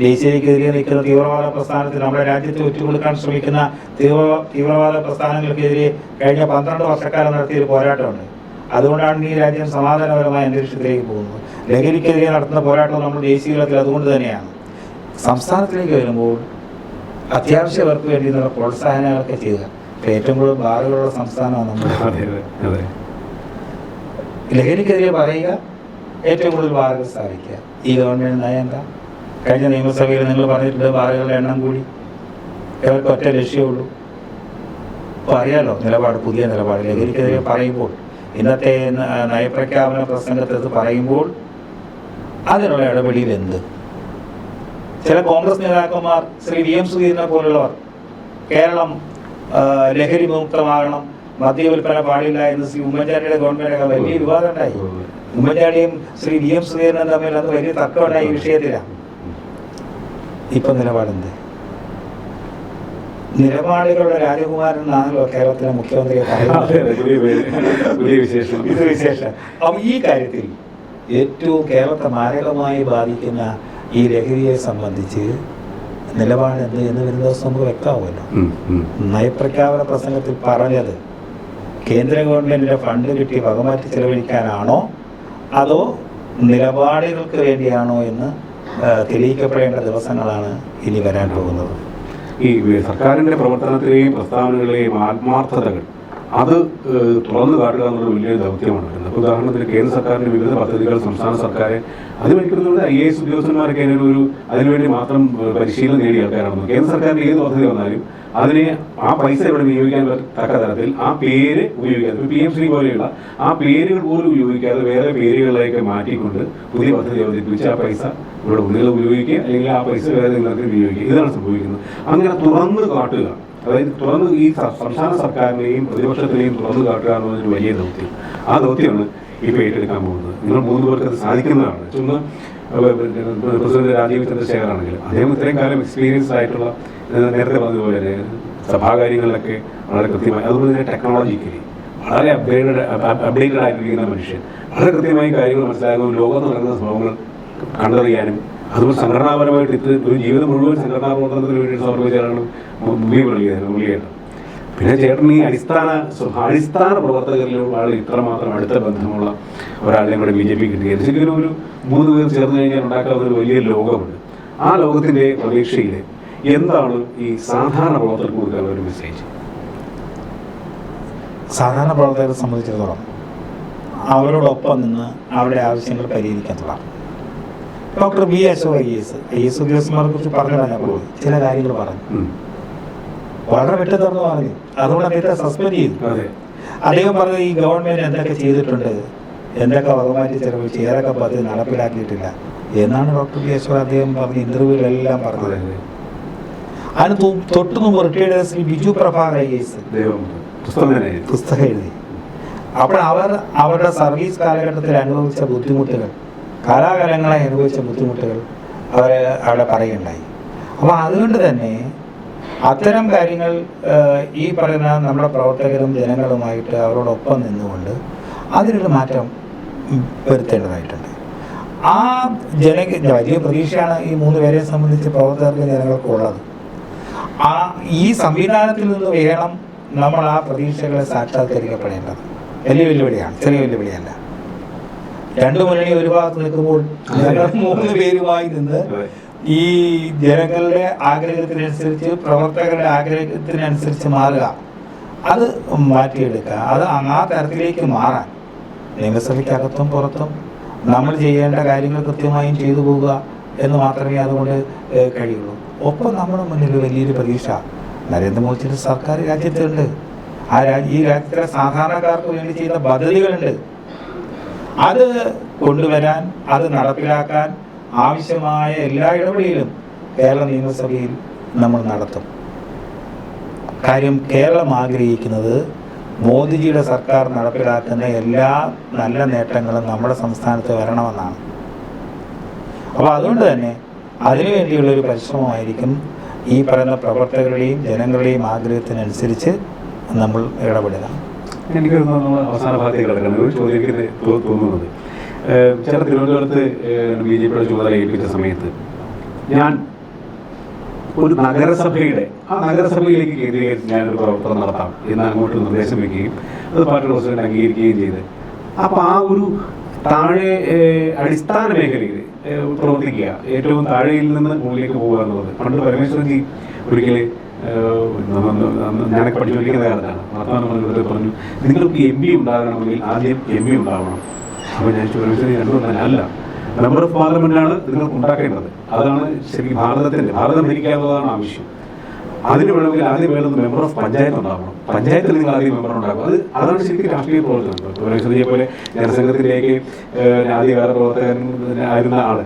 ദേശീയതയ്ക്കെതിരെ നിൽക്കുന്ന തീവ്രവാദ പ്രസ്ഥാനത്തിൽ നമ്മുടെ രാജ്യത്തെ ഒറ്റുകൊടുക്കാൻ ശ്രമിക്കുന്ന തീവ്രവാദ പ്രസ്ഥാനങ്ങൾക്കെതിരെ കഴിഞ്ഞ 12 വർഷക്കാലം നടത്തിയൊരു പോരാട്ടമുണ്ട്. അതുകൊണ്ടാണ് ഈ രാജ്യം സമാധാനപരമായ അന്തരീക്ഷത്തിലേക്ക് പോകുന്നത്. ലഹരിക്കെതിരെ നടത്തുന്ന പോരാട്ടം നമ്മൾ ദേശീയ തലത്തിൽ അതുകൊണ്ട് തന്നെയാണ്. സംസ്ഥാനത്തിലേക്ക് വരുമ്പോൾ അത്യാവശ്യവർക്ക് വേണ്ടിയുള്ള പ്രോത്സാഹനങ്ങളൊക്കെ ചെയ്യുക. ഏറ്റവും കൂടുതൽ ബാറുകളുള്ള സംസ്ഥാനമാണ് നമ്മൾ. ലഹരിക്കെതിരെ പറയുക, ഏറ്റവും കൂടുതൽ ബാറുകൾ സ്ഥാപിക്കുക. ഈ ഗവൺമെൻറ് നയം എന്താ? കഴിഞ്ഞ നിയമസഭയിൽ നിങ്ങൾ പറഞ്ഞിട്ടുണ്ട് ബാറുകളുടെ എണ്ണം കൂടി. ഇവർക്ക് ഒറ്റ ലക്ഷ്യമുള്ളൂ. അപ്പോൾ അറിയാലോ നിലപാട്, പുതിയ നിലപാട്. ലഹരിക്കെതിരെ പറയുമ്പോൾ, ഇന്നത്തെ നയപ്രഖ്യാപന പ്രസംഗത്തിൽ പറയുമ്പോൾ അതിനുള്ള ഇടപെടലിൽ എന്ത്? ചില കോൺഗ്രസ് നേതാക്കന്മാർ, ശ്രീ VM സുധീരനെ പോലുള്ളവർ, കേരളം ലഹരി മുക്തമാകണം, മദ്യവിൽപ്പന പാടില്ല എന്ന് ശ്രീ ഉമ്മൻചാണ്ടിയുടെ ഗവൺമെന്റൊക്കെ വലിയ വിവാദം ഉണ്ടായി. ഉമ്മൻചാണ്ടിയും ശ്രീ VM സുധീരനും തമ്മിൽ അത് വലിയ തർക്കമുണ്ടായി ഈ വിഷയത്തിലാണ്. ഇപ്പൊ നിലപാടെന്ത്? നിലപാടുകളുടെ രാജകുമാരൻ എന്നാണല്ലോ കേരളത്തിലെ മുഖ്യമന്ത്രിയെ പറയുന്നത്. വിശേഷം. അപ്പൊ ഈ കാര്യത്തിൽ ഏറ്റവും കേരളത്തെ മാരകമായി ബാധിക്കുന്ന ഈ ലഹരിയെ സംബന്ധിച്ച് നിലപാടെന്ത് എന്ന് വരുന്ന ദിവസം നമുക്ക് വ്യക്തമാവുമല്ലോ. നയപ്രഖ്യാപന പ്രസംഗത്തിൽ പറഞ്ഞത് കേന്ദ്ര ഗവൺമെന്റിന്റെ ഫണ്ട് കിട്ടി വകമാറ്റി ചെലവഴിക്കാനാണോ അതോ നിലപാടുകൾക്ക് വേണ്ടിയാണോ എന്ന് തെളിയിക്കപ്പെടേണ്ട ദിവസങ്ങളാണ് ഇനി വരാൻ പോകുന്നത്. ഈ സർക്കാരിൻ്റെ പ്രവർത്തനത്തിലെയും പ്രസ്താവനകളിലെയും ആത്മാർത്ഥതകൾ അത് തുറന്നു കാട്ടുക എന്നുള്ള വലിയൊരു ദൗത്യമാണ് വരുന്നത്. അപ്പോൾ ഉദാഹരണത്തിന് കേന്ദ്ര സർക്കാരിൻ്റെ വിവിധ പദ്ധതികൾ സംസ്ഥാന സർക്കാർ അത് എനിക്കുന്നത് IAS ഉദ്യോഗസ്ഥന്മാരൊക്കെ അതിനുവേണ്ടി മാത്രം പരിശീലനം നേടിയ ആൾക്കാരാണെന്ന്. കേന്ദ്ര സർക്കാരിൻ്റെ ഏത് പദ്ധതി വന്നാലും അതിനെ ആ പൈസ ഇവിടെ വിനിയോഗിക്കാൻ തക്ക തരത്തിൽ ആ പേര് ഉപയോഗിക്കാതെ PM ശ്രീ പോലെയുള്ള ആ പേരുകൾ പോലും ഉപയോഗിക്കാതെ വേറെ പേരുകളിലേക്ക് മാറ്റിക്കൊണ്ട് പുതിയ പദ്ധതി അവതരിപ്പിച്ച് ആ പൈസ ഇവിടെ ഒന്നുകിൽ ഉപയോഗിക്കുക അല്ലെങ്കിൽ ആ പൈസ വേറെ നിങ്ങൾക്ക് വിനിയോഗിക്കുക. ഇതാണ് സംഭവിക്കുന്നത്. അങ്ങനെ തുറന്നു കാട്ടുക, അതായത് തുറന്ന് ഈ സംസ്ഥാന സർക്കാരിനെയും പ്രതിപക്ഷത്തിനെയും തുറന്നു കാട്ടുക എന്നുള്ളൊരു വലിയ ദൗത്യം. ആ ദൗത്യമാണ് ഇപ്പോൾ ഏറ്റെടുക്കാൻ പോകുന്നത്. നിങ്ങൾ 3 പേർക്ക് അത് സാധിക്കുന്നതാണ്. ഒന്ന് പ്രസിഡന്റ് രാജീവ് ചന്ദ്രശേഖർ ആണെങ്കിലും അദ്ദേഹം ഇത്രയും കാലം എക്സ്പീരിയൻസ് ആയിട്ടുള്ള, നേരത്തെ പറഞ്ഞതുപോലെ തന്നെ സഭാകാര്യങ്ങളിലൊക്കെ വളരെ കൃത്യമായി, അതുപോലെ തന്നെ ടെക്നോളജിക്കലി വളരെ അപ്ഡേറ്റഡ് ആയിട്ടിരിക്കുന്ന മനുഷ്യൻ വളരെ കൃത്യമായി കാര്യങ്ങൾ മനസ്സിലാകുന്നതും ലോകത്ത് നടക്കുന്ന സംഭവങ്ങൾ കണ്ടറിയാനും അതുപോലെ സംഘടനാപരമായിട്ട് ഒരു ജീവിതം മുഴുവൻ സംഘടനാ പ്രവർത്തനത്തിന് വേണ്ടി സമർപ്പിച്ചാണ് മുള്ളിയേട്ടൻ. പിന്നെ ചേട്ടൻ ഈ അടിസ്ഥാന പ്രവർത്തകരിലുള്ള ഇത്രമാത്രം അടുത്ത ബന്ധമുള്ള ഒരാളെയും കൂടെ BJP കിട്ടുകയാണ്. ശരിക്കും ഒരു 3 പേർ ചേർന്ന് കഴിഞ്ഞാൽ ഉണ്ടാക്കാവുന്ന ഒരു വലിയ ലോകമുണ്ട്. ആ ലോകത്തിന്റെ പ്രതീക്ഷയിൽ എന്താണ് ഈ സാധാരണ പ്രവർത്തകർക്ക് കൊടുക്കാനുള്ള ഒരു മെസ്സേജ്? സാധാരണ പ്രവർത്തകരെ സംബന്ധിച്ചിടത്തോളം അവരോടൊപ്പം നിന്ന് അവരുടെ ആവശ്യങ്ങൾ പരിഹരിക്കാൻ തുടങ്ങും. Doctor B. അശോക് IAS ഉദ്യോഗസ്ഥന്മാരെ കുറിച്ച് പറഞ്ഞതാണ് ഞാൻ പറഞ്ഞത്. ചില കാര്യങ്ങൾ പറഞ്ഞു, വളരെ വെട്ടിത്തുറന്ന് പറഞ്ഞു. അതുകൊണ്ട് അദ്ദേഹത്തെ സസ്പെൻഡ് ചെയ്തു. അദ്ദേഹം പറഞ്ഞത് ഈ ഗവൺമെന്റ് എന്തൊക്കെ ചെയ്തിട്ടുണ്ട്, എന്തൊക്കെ വകമാറ്റി ചെലവഴിച്ച് ഏതൊക്കെ പദ്ധതി നടപ്പിലാക്കിയിട്ടില്ല എന്നാണ് ഡോക്ടർ B. അശോക് അദ്ദേഹം പറഞ്ഞ ഇന്റർവ്യൂവിലെല്ലാം പറഞ്ഞത്. അതിന് തൊട്ടു മുമ്പ് റിട്ടയർഡ് ശ്രീ ബിജു പ്രഭാകർ IAS പുസ്തകം എഴുതി. അപ്പോൾ അവരുടെ സർവീസ് കാലഘട്ടത്തിൽ അനുഭവിച്ച ബുദ്ധിമുട്ടുകൾ, കാലാകാലങ്ങളായി അനുഭവിച്ച ബുദ്ധിമുട്ടുകൾ അവിടെ പറയുകയുണ്ടായി. അപ്പോൾ അതുകൊണ്ട് തന്നെ അത്തരം കാര്യങ്ങൾ ഈ പറയുന്ന നമ്മുടെ പ്രവർത്തകരും ജനങ്ങളുമായിട്ട് അവരോടൊപ്പം നിന്നുകൊണ്ട് അതിനൊരു മാറ്റം വരുത്തേണ്ടതായിട്ടുണ്ട്. ആ വലിയ പ്രതീക്ഷയാണ് ഈ 3 പേരെ സംബന്ധിച്ച് പ്രവർത്തകർക്ക് ജനങ്ങൾക്കുള്ളത്. ഈ സംവിധാനത്തിൽ നിന്ന് വേണം നമ്മൾ ആ പ്രതീക്ഷകളെ സാക്ഷാത്കരിക്കപ്പെടേണ്ടത്. വലിയ വെല്ലുവിളിയാണ്, ചെറിയ വെല്ലുവിളിയല്ല. 2 മുന്നണി ഒരു ഭാഗത്ത് നിൽക്കുമ്പോൾ ഞങ്ങൾ 3 പേരുമായി നിന്ന് ഈ ജനങ്ങളുടെ ആഗ്രഹത്തിനനുസരിച്ച്, പ്രവർത്തകരുടെ ആഗ്രഹത്തിനനുസരിച്ച് മാറുക, അത് മാറ്റിയെടുക്കുക, അത് ആ തരത്തിലേക്ക് മാറാൻ നിയമസഭയ്ക്കകത്തും പുറത്തും നമ്മൾ ചെയ്യേണ്ട കാര്യങ്ങൾ കൃത്യമായും ചെയ്തു പോവുക എന്ന് മാത്രമേ അതുകൊണ്ട് കഴിയുള്ളൂ. ഒപ്പം നമ്മുടെ മുന്നിൽ വലിയൊരു പ്രതീക്ഷ നരേന്ദ്രമോദിയുടെ സർക്കാർ രാജ്യത്തുണ്ട്. ഈ രാജ്യത്തിലെ സാധാരണക്കാർക്ക് വേണ്ടി ചെയ്യുന്ന പദ്ധതികളുണ്ട്. അത് കൊണ്ടുവരാൻ, അത് നടപ്പിലാക്കാൻ ആവശ്യമായ എല്ലാ ഇടപെടലും കേരള നിയമസഭയിൽ നമ്മൾ നടത്തും. കാര്യം കേരളം ആഗ്രഹിക്കുന്നത് മോദിജിയുടെ സർക്കാർ നടപ്പിലാക്കുന്ന എല്ലാ നല്ല നേട്ടങ്ങളും നമ്മുടെ സംസ്ഥാനത്ത് വരണമെന്നാണ്. അപ്പോൾ അതുകൊണ്ട് തന്നെ അതിനുവേണ്ടിയുള്ളൊരു പരിശ്രമമായിരിക്കും ഈ പറയുന്ന പ്രവർത്തകരുടെയും ജനങ്ങളുടെയും ആഗ്രഹത്തിനനുസരിച്ച് നമ്മൾ ഇടപെടുക. എനിക്ക് അവസാന ഭാഗത്തേക്ക് കിടക്കണം. ഒരു ചോദ്യം എനിക്ക് തോന്നുന്നത്, ചില തിരുവനന്തപുരത്ത് BJPയുടെ ചുമതല ഏൽപ്പിച്ച സമയത്ത് ഞാൻ ഒരു നഗരസഭയിലേക്ക് കേന്ദ്രീകരിച്ച് ഞാനൊരു പ്രവർത്തനം നടത്താം എന്ന് അങ്ങോട്ട് നിർദ്ദേശം വയ്ക്കുകയും അത് പാർട്ടി പ്രസിഡന്റ് അംഗീകരിക്കുകയും ചെയ്ത്, അപ്പോൾ ആ ഒരു താഴെ അടിസ്ഥാന മേഖലയിൽ പ്രവർത്തിക്കുക, ഏറ്റവും താഴെയിൽ നിന്ന് മുകളിലേക്ക് പോകുക എന്നുള്ളത് പണ്ട് പരമേശ്വരൻജി ഒരിക്കൽ ഞാനൊക്കെ പഠിച്ചുകൊണ്ടിരിക്കുന്ന കാലത്താണ് വർത്തമാനം പറഞ്ഞു, നിങ്ങൾക്ക് MP ഉണ്ടാകണമെങ്കിൽ ആദ്യം MB ഉണ്ടാവണം. അപ്പോൾ ഞാൻ ചോദിച്ചത് രണ്ടും അല്ല, മെമ്പർ ഓഫ് പാർലമെന്റാണ് നിങ്ങൾക്ക് ഉണ്ടാക്കേണ്ടത്. അതാണ് ശരിക്കും ഭാരതം ഭരിക്കാനുള്ളതാണ് ആവശ്യം. അതിന് വേണമെങ്കിൽ ആദ്യം വേണ്ടത് മെമ്പർ ഓഫ് പഞ്ചായത്ത് ഉണ്ടാവണം. പഞ്ചായത്തിൽ നിങ്ങൾ ആദ്യം മെമ്പർ ഉണ്ടാകും. അതാണ് ശരിക്കും രാഷ്ട്രീയ പ്രവർത്തനം. പോലെ ജനസംഘത്തിലേക്ക് ആദ്യകാല പ്രവർത്തകൻ ആയിരുന്ന ആള്,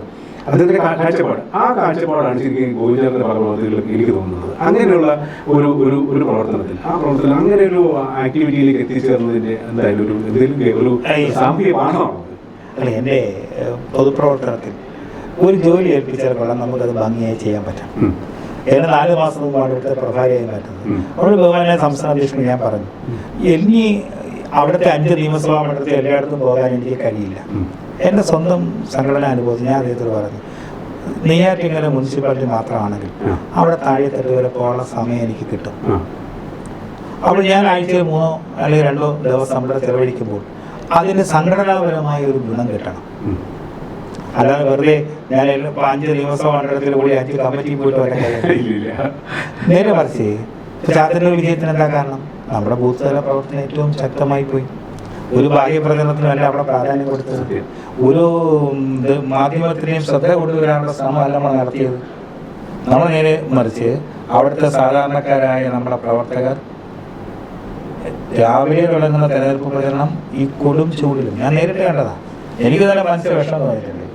അതിന്റെ കാഴ്ചപ്പാട്, ആ കാഴ്ചപ്പാടാണ് ശരിക്കും ഗോവിന്ദന്റെ പല പ്രവർത്തനങ്ങളിലും എനിക്ക് തോന്നുന്നത്. അങ്ങനെയുള്ള ഒരു പ്രവർത്തനത്തിൽ, ആ പ്രവർത്തനം അങ്ങനെ ഒരു ആക്ടിവിറ്റിയിലേക്ക് എത്തിച്ചേർന്നതിന്റെ എന്തായാലും ഒരു സാമൂഹിക പാഠമാണ്. അല്ല, എൻ്റെ പൊതുപ്രവർത്തനത്തിൽ ഒരു ജോലി ഏൽപ്പിച്ചാൽ കൊള്ളാം, നമുക്കത് ഭംഗിയായി ചെയ്യാൻ പറ്റും. എന്നെ 4 മാസം മുമ്പാണ് ഇവിടുത്തെ പ്രഭാരിയായി മാറ്റുന്നത്. അവിടെ ബഹുമാനായ സംസ്ഥാന അധ്യക്ഷൻ ഞാൻ പറഞ്ഞു, ഇനി അവിടുത്തെ 5 നിയമസഭാ മണ്ഡലത്തിൽ എല്ലായിടത്തും പോകാൻ എനിക്ക് കഴിയില്ല. എൻ്റെ സ്വന്തം സംഘടനാ അനുഭവത്തിൽ ഞാൻ അദ്ദേഹത്തോട് പറഞ്ഞു, നെയ്യാറ്റിൻകര മുനിസിപ്പാലിറ്റി മാത്രമാണെങ്കിൽ അവിടെ താഴെത്തട്ട് വരെ പോകാനുള്ള സമയം എനിക്ക് കിട്ടും. അപ്പോൾ ഞാൻ ആഴ്ചയിൽ 3 അല്ലെങ്കിൽ 2 ദിവസം അവിടെ ചെലവഴിക്കുമ്പോൾ അതിന് സംഘടനാപരമായ ഒരു ഗുണം കിട്ടണം. അല്ലാതെ വെറുതെ ഞാൻ 5 നിയമസഭാ മണ്ഡലത്തിൽ കൂടി 5 കമ്മിറ്റി പോയിട്ട് വരാൻ കഴിയില്ല. നേരെ മറിച്ച് ചാത്തന്നൂർ വിജയത്തിന് എന്താ കാരണം? നമ്മുടെ ബൂത്ത് തല പ്രവർത്തനം ഏറ്റവും ശക്തമായി പോയി. ഒരു ബാഹ്യ പ്രചരണത്തിനല്ല അവിടെ പ്രാധാന്യം കൊടുത്തത്. ഒരു മാധ്യമത്തിനെയും ശ്രദ്ധ കൊണ്ടുവരാനുള്ള ശ്രമമല്ല നമ്മൾ നടത്തിയത്. നമ്മൾ നേരെ മറിച്ച് അവിടുത്തെ സാധാരണക്കാരായ നമ്മുടെ പ്രവർത്തകർ രാവിലെ തുടങ്ങുന്ന തെരഞ്ഞെടുപ്പ് പ്രചരണം ഈ കൊടും ചൂടിലും ഞാൻ നേരിട്ട് കണ്ടതാണ്. എനിക്ക് തന്നെ മനസ്സിൽ വിഷമമായിട്ടുണ്ട്.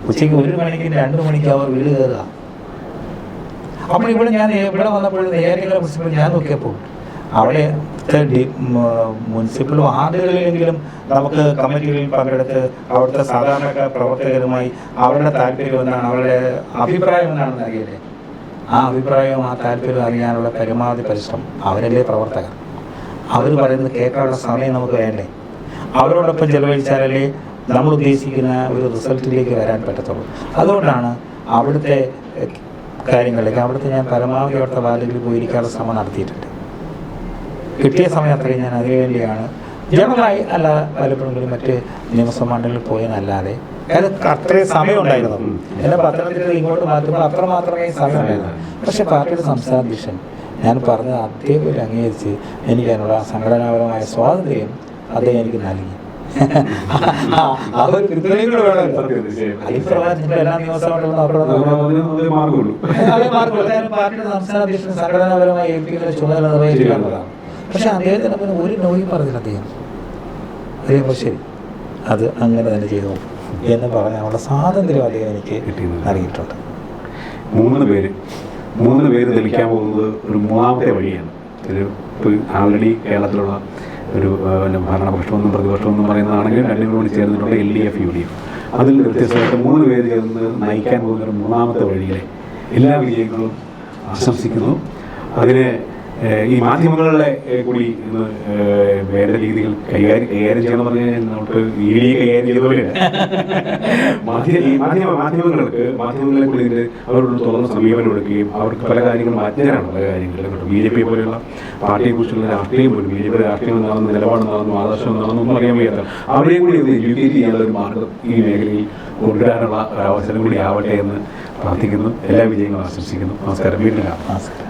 ഉച്ചയ്ക്ക് 1 മണിക്കും 2 മണിക്കും അവർ വീട് കയറുക. അപ്പോൾ ഞാൻ ഇവിടെ വന്നപ്പോൾ നേരിട്ട് മുനിസിപ്പൽ ഞാൻ നോക്കിയപ്പോൾ അവിടെ മുനിസിപ്പൽ വാർഡുകളിലെങ്കിലും നമുക്ക് കമ്മിറ്റികളിൽ പങ്കെടുത്ത് അവിടുത്തെ സാധാരണക്കാർ പ്രവർത്തകരുമായി അവരുടെ താല്പര്യം എന്നാണ്, അവരുടെ അഭിപ്രായം എന്നാണെന്ന് അറിയില്ലേ. ആ അഭിപ്രായവും ആ താല്പര്യം അറിയാനുള്ള പരമാവധി പരിശ്രമം അവരല്ലേ പ്രവർത്തകർ. അവർ പറയുന്നത് കേൾക്കാനുള്ള സമയം നമുക്ക് വേണ്ടേ? അവരോടൊപ്പം ചെലവഴിച്ചാലല്ലേ നമ്മൾ ഉദ്ദേശിക്കുന്ന ഒരു റിസൾട്ടിലേക്ക് വരാൻ പറ്റത്തുള്ളൂ. അതുകൊണ്ടാണ് അവിടുത്തെ കാര്യങ്ങളിലേക്ക് അവിടുത്തെ ഞാൻ പരമാവധി അവിടുത്തെ വാർഡിൽ പോയിരിക്കാനുള്ള ശ്രമം നടത്തിയിട്ടുണ്ട്. കിട്ടിയ സമയം അത്രയും ഞാൻ അതിനുവേണ്ടിയാണ് ജനറലായി അല്ല പലപ്പോഴും മറ്റ് നിയമസഭാ മണ്ഡലങ്ങളിൽ പോയെന്നല്ലാതെ അത്രയും സമയം ഉണ്ടായിരുന്നു. എന്നെ പത്തനംതിട്ട ഇങ്ങോട്ട് മാറ്റുമ്പോൾ അത്രമാത്രമേ സമയം ഉണ്ടായിരുന്നു. പക്ഷെ പാർട്ടിയുടെ സംസ്ഥാന അധ്യക്ഷൻ ഞാൻ പറഞ്ഞത് അതേപോലെ അംഗീകരിച്ച് എനിക്ക് അതിനുള്ള സംഘടനാപരമായ സ്വാതന്ത്ര്യം അദ്ദേഹം എനിക്ക് നൽകി. ആ ഒരു കൃത്യതയും കൂടെ വേണമല്ലോ. അതിപ്രകാരം എല്ലാ നിയമസഭകളിലും പാർട്ടിയുടെ സംസ്ഥാന അധ്യക്ഷൻ സംഘടനാപരമായി ഏൽപ്പിക്കുന്ന ചുമതല നിർവഹിക്കാനുള്ളതാണ്. പക്ഷെ അദ്ദേഹത്തിന് പിന്നെ ഒരു നോയും പറഞ്ഞില്ല. അദ്ദേഹം ശരി അത് അങ്ങനെ തന്നെ ചെയ്തു എന്ന് പറഞ്ഞാലുള്ള സ്വാതന്ത്ര്യം അദ്ദേഹം എനിക്ക് നൽകിയിട്ടുണ്ട്. 3 പേര് തെളിക്കാൻ പോകുന്നത് ഒരു 3ാമത്തെ വഴിയാണ്. ഇപ്പോൾ ആൾറെഡി കേരളത്തിലുള്ള ഒരു ഭരണപക്ഷമെന്നും പ്രതിപക്ഷമെന്നും പറയുന്നതാണെങ്കിൽ 2 കൂടി ചേർന്നിട്ടുള്ള LDF UDF. അതിൽ വ്യത്യസ്തമായിട്ട് 3 പേര് ചേർന്ന് നയിക്കാൻ പോകുന്ന ഒരു 3ാമത്തെ വഴിയിലെ എല്ലാ വിജയങ്ങളും ആശംസിക്കുന്നു. അതിന് ഈ മാധ്യമങ്ങളെ കൂടി വേണ്ട രീതികൾ കൈകാര്യം ചെയ്യണം പറഞ്ഞു കഴിഞ്ഞാൽ നമുക്ക് ED കൈകാര്യം ചെയ്തപോലെ മാധ്യമങ്ങളെ കൂടി ഇതിന് അവരോട് തുറന്ന സമീപനം എടുക്കുകയും അവർക്ക് പല കാര്യങ്ങളും അജ്ഞരാണ്. പല കാര്യങ്ങളിലും കേട്ടോ BJP പോലെയുള്ള പാർട്ടിയെ കുറിച്ചുള്ള രാഷ്ട്രീയം പോലും BJP രാഷ്ട്രീയം എന്താണെന്ന് നിലപാട് എന്താണെന്നും ആദർശം എന്താണെന്നും ഒന്നും അറിയാൻ വയ്യാത്ത അവരെയും കൂടി ഒന്ന് എഡ്യൂക്കേറ്റ് ചെയ്യാനുള്ള ഒരു മാർഗം ഈ മേഖലയിൽ കൊണ്ടുവരാനുള്ള ഒരു അവസരം കൂടി ആവട്ടെ എന്ന് പ്രാർത്ഥിക്കുന്നു. എല്ലാ വിജയങ്ങളും ആശംസിക്കുന്നു. നമസ്കാരം. വീണ്ടും കാണാം. നമസ്കാരം.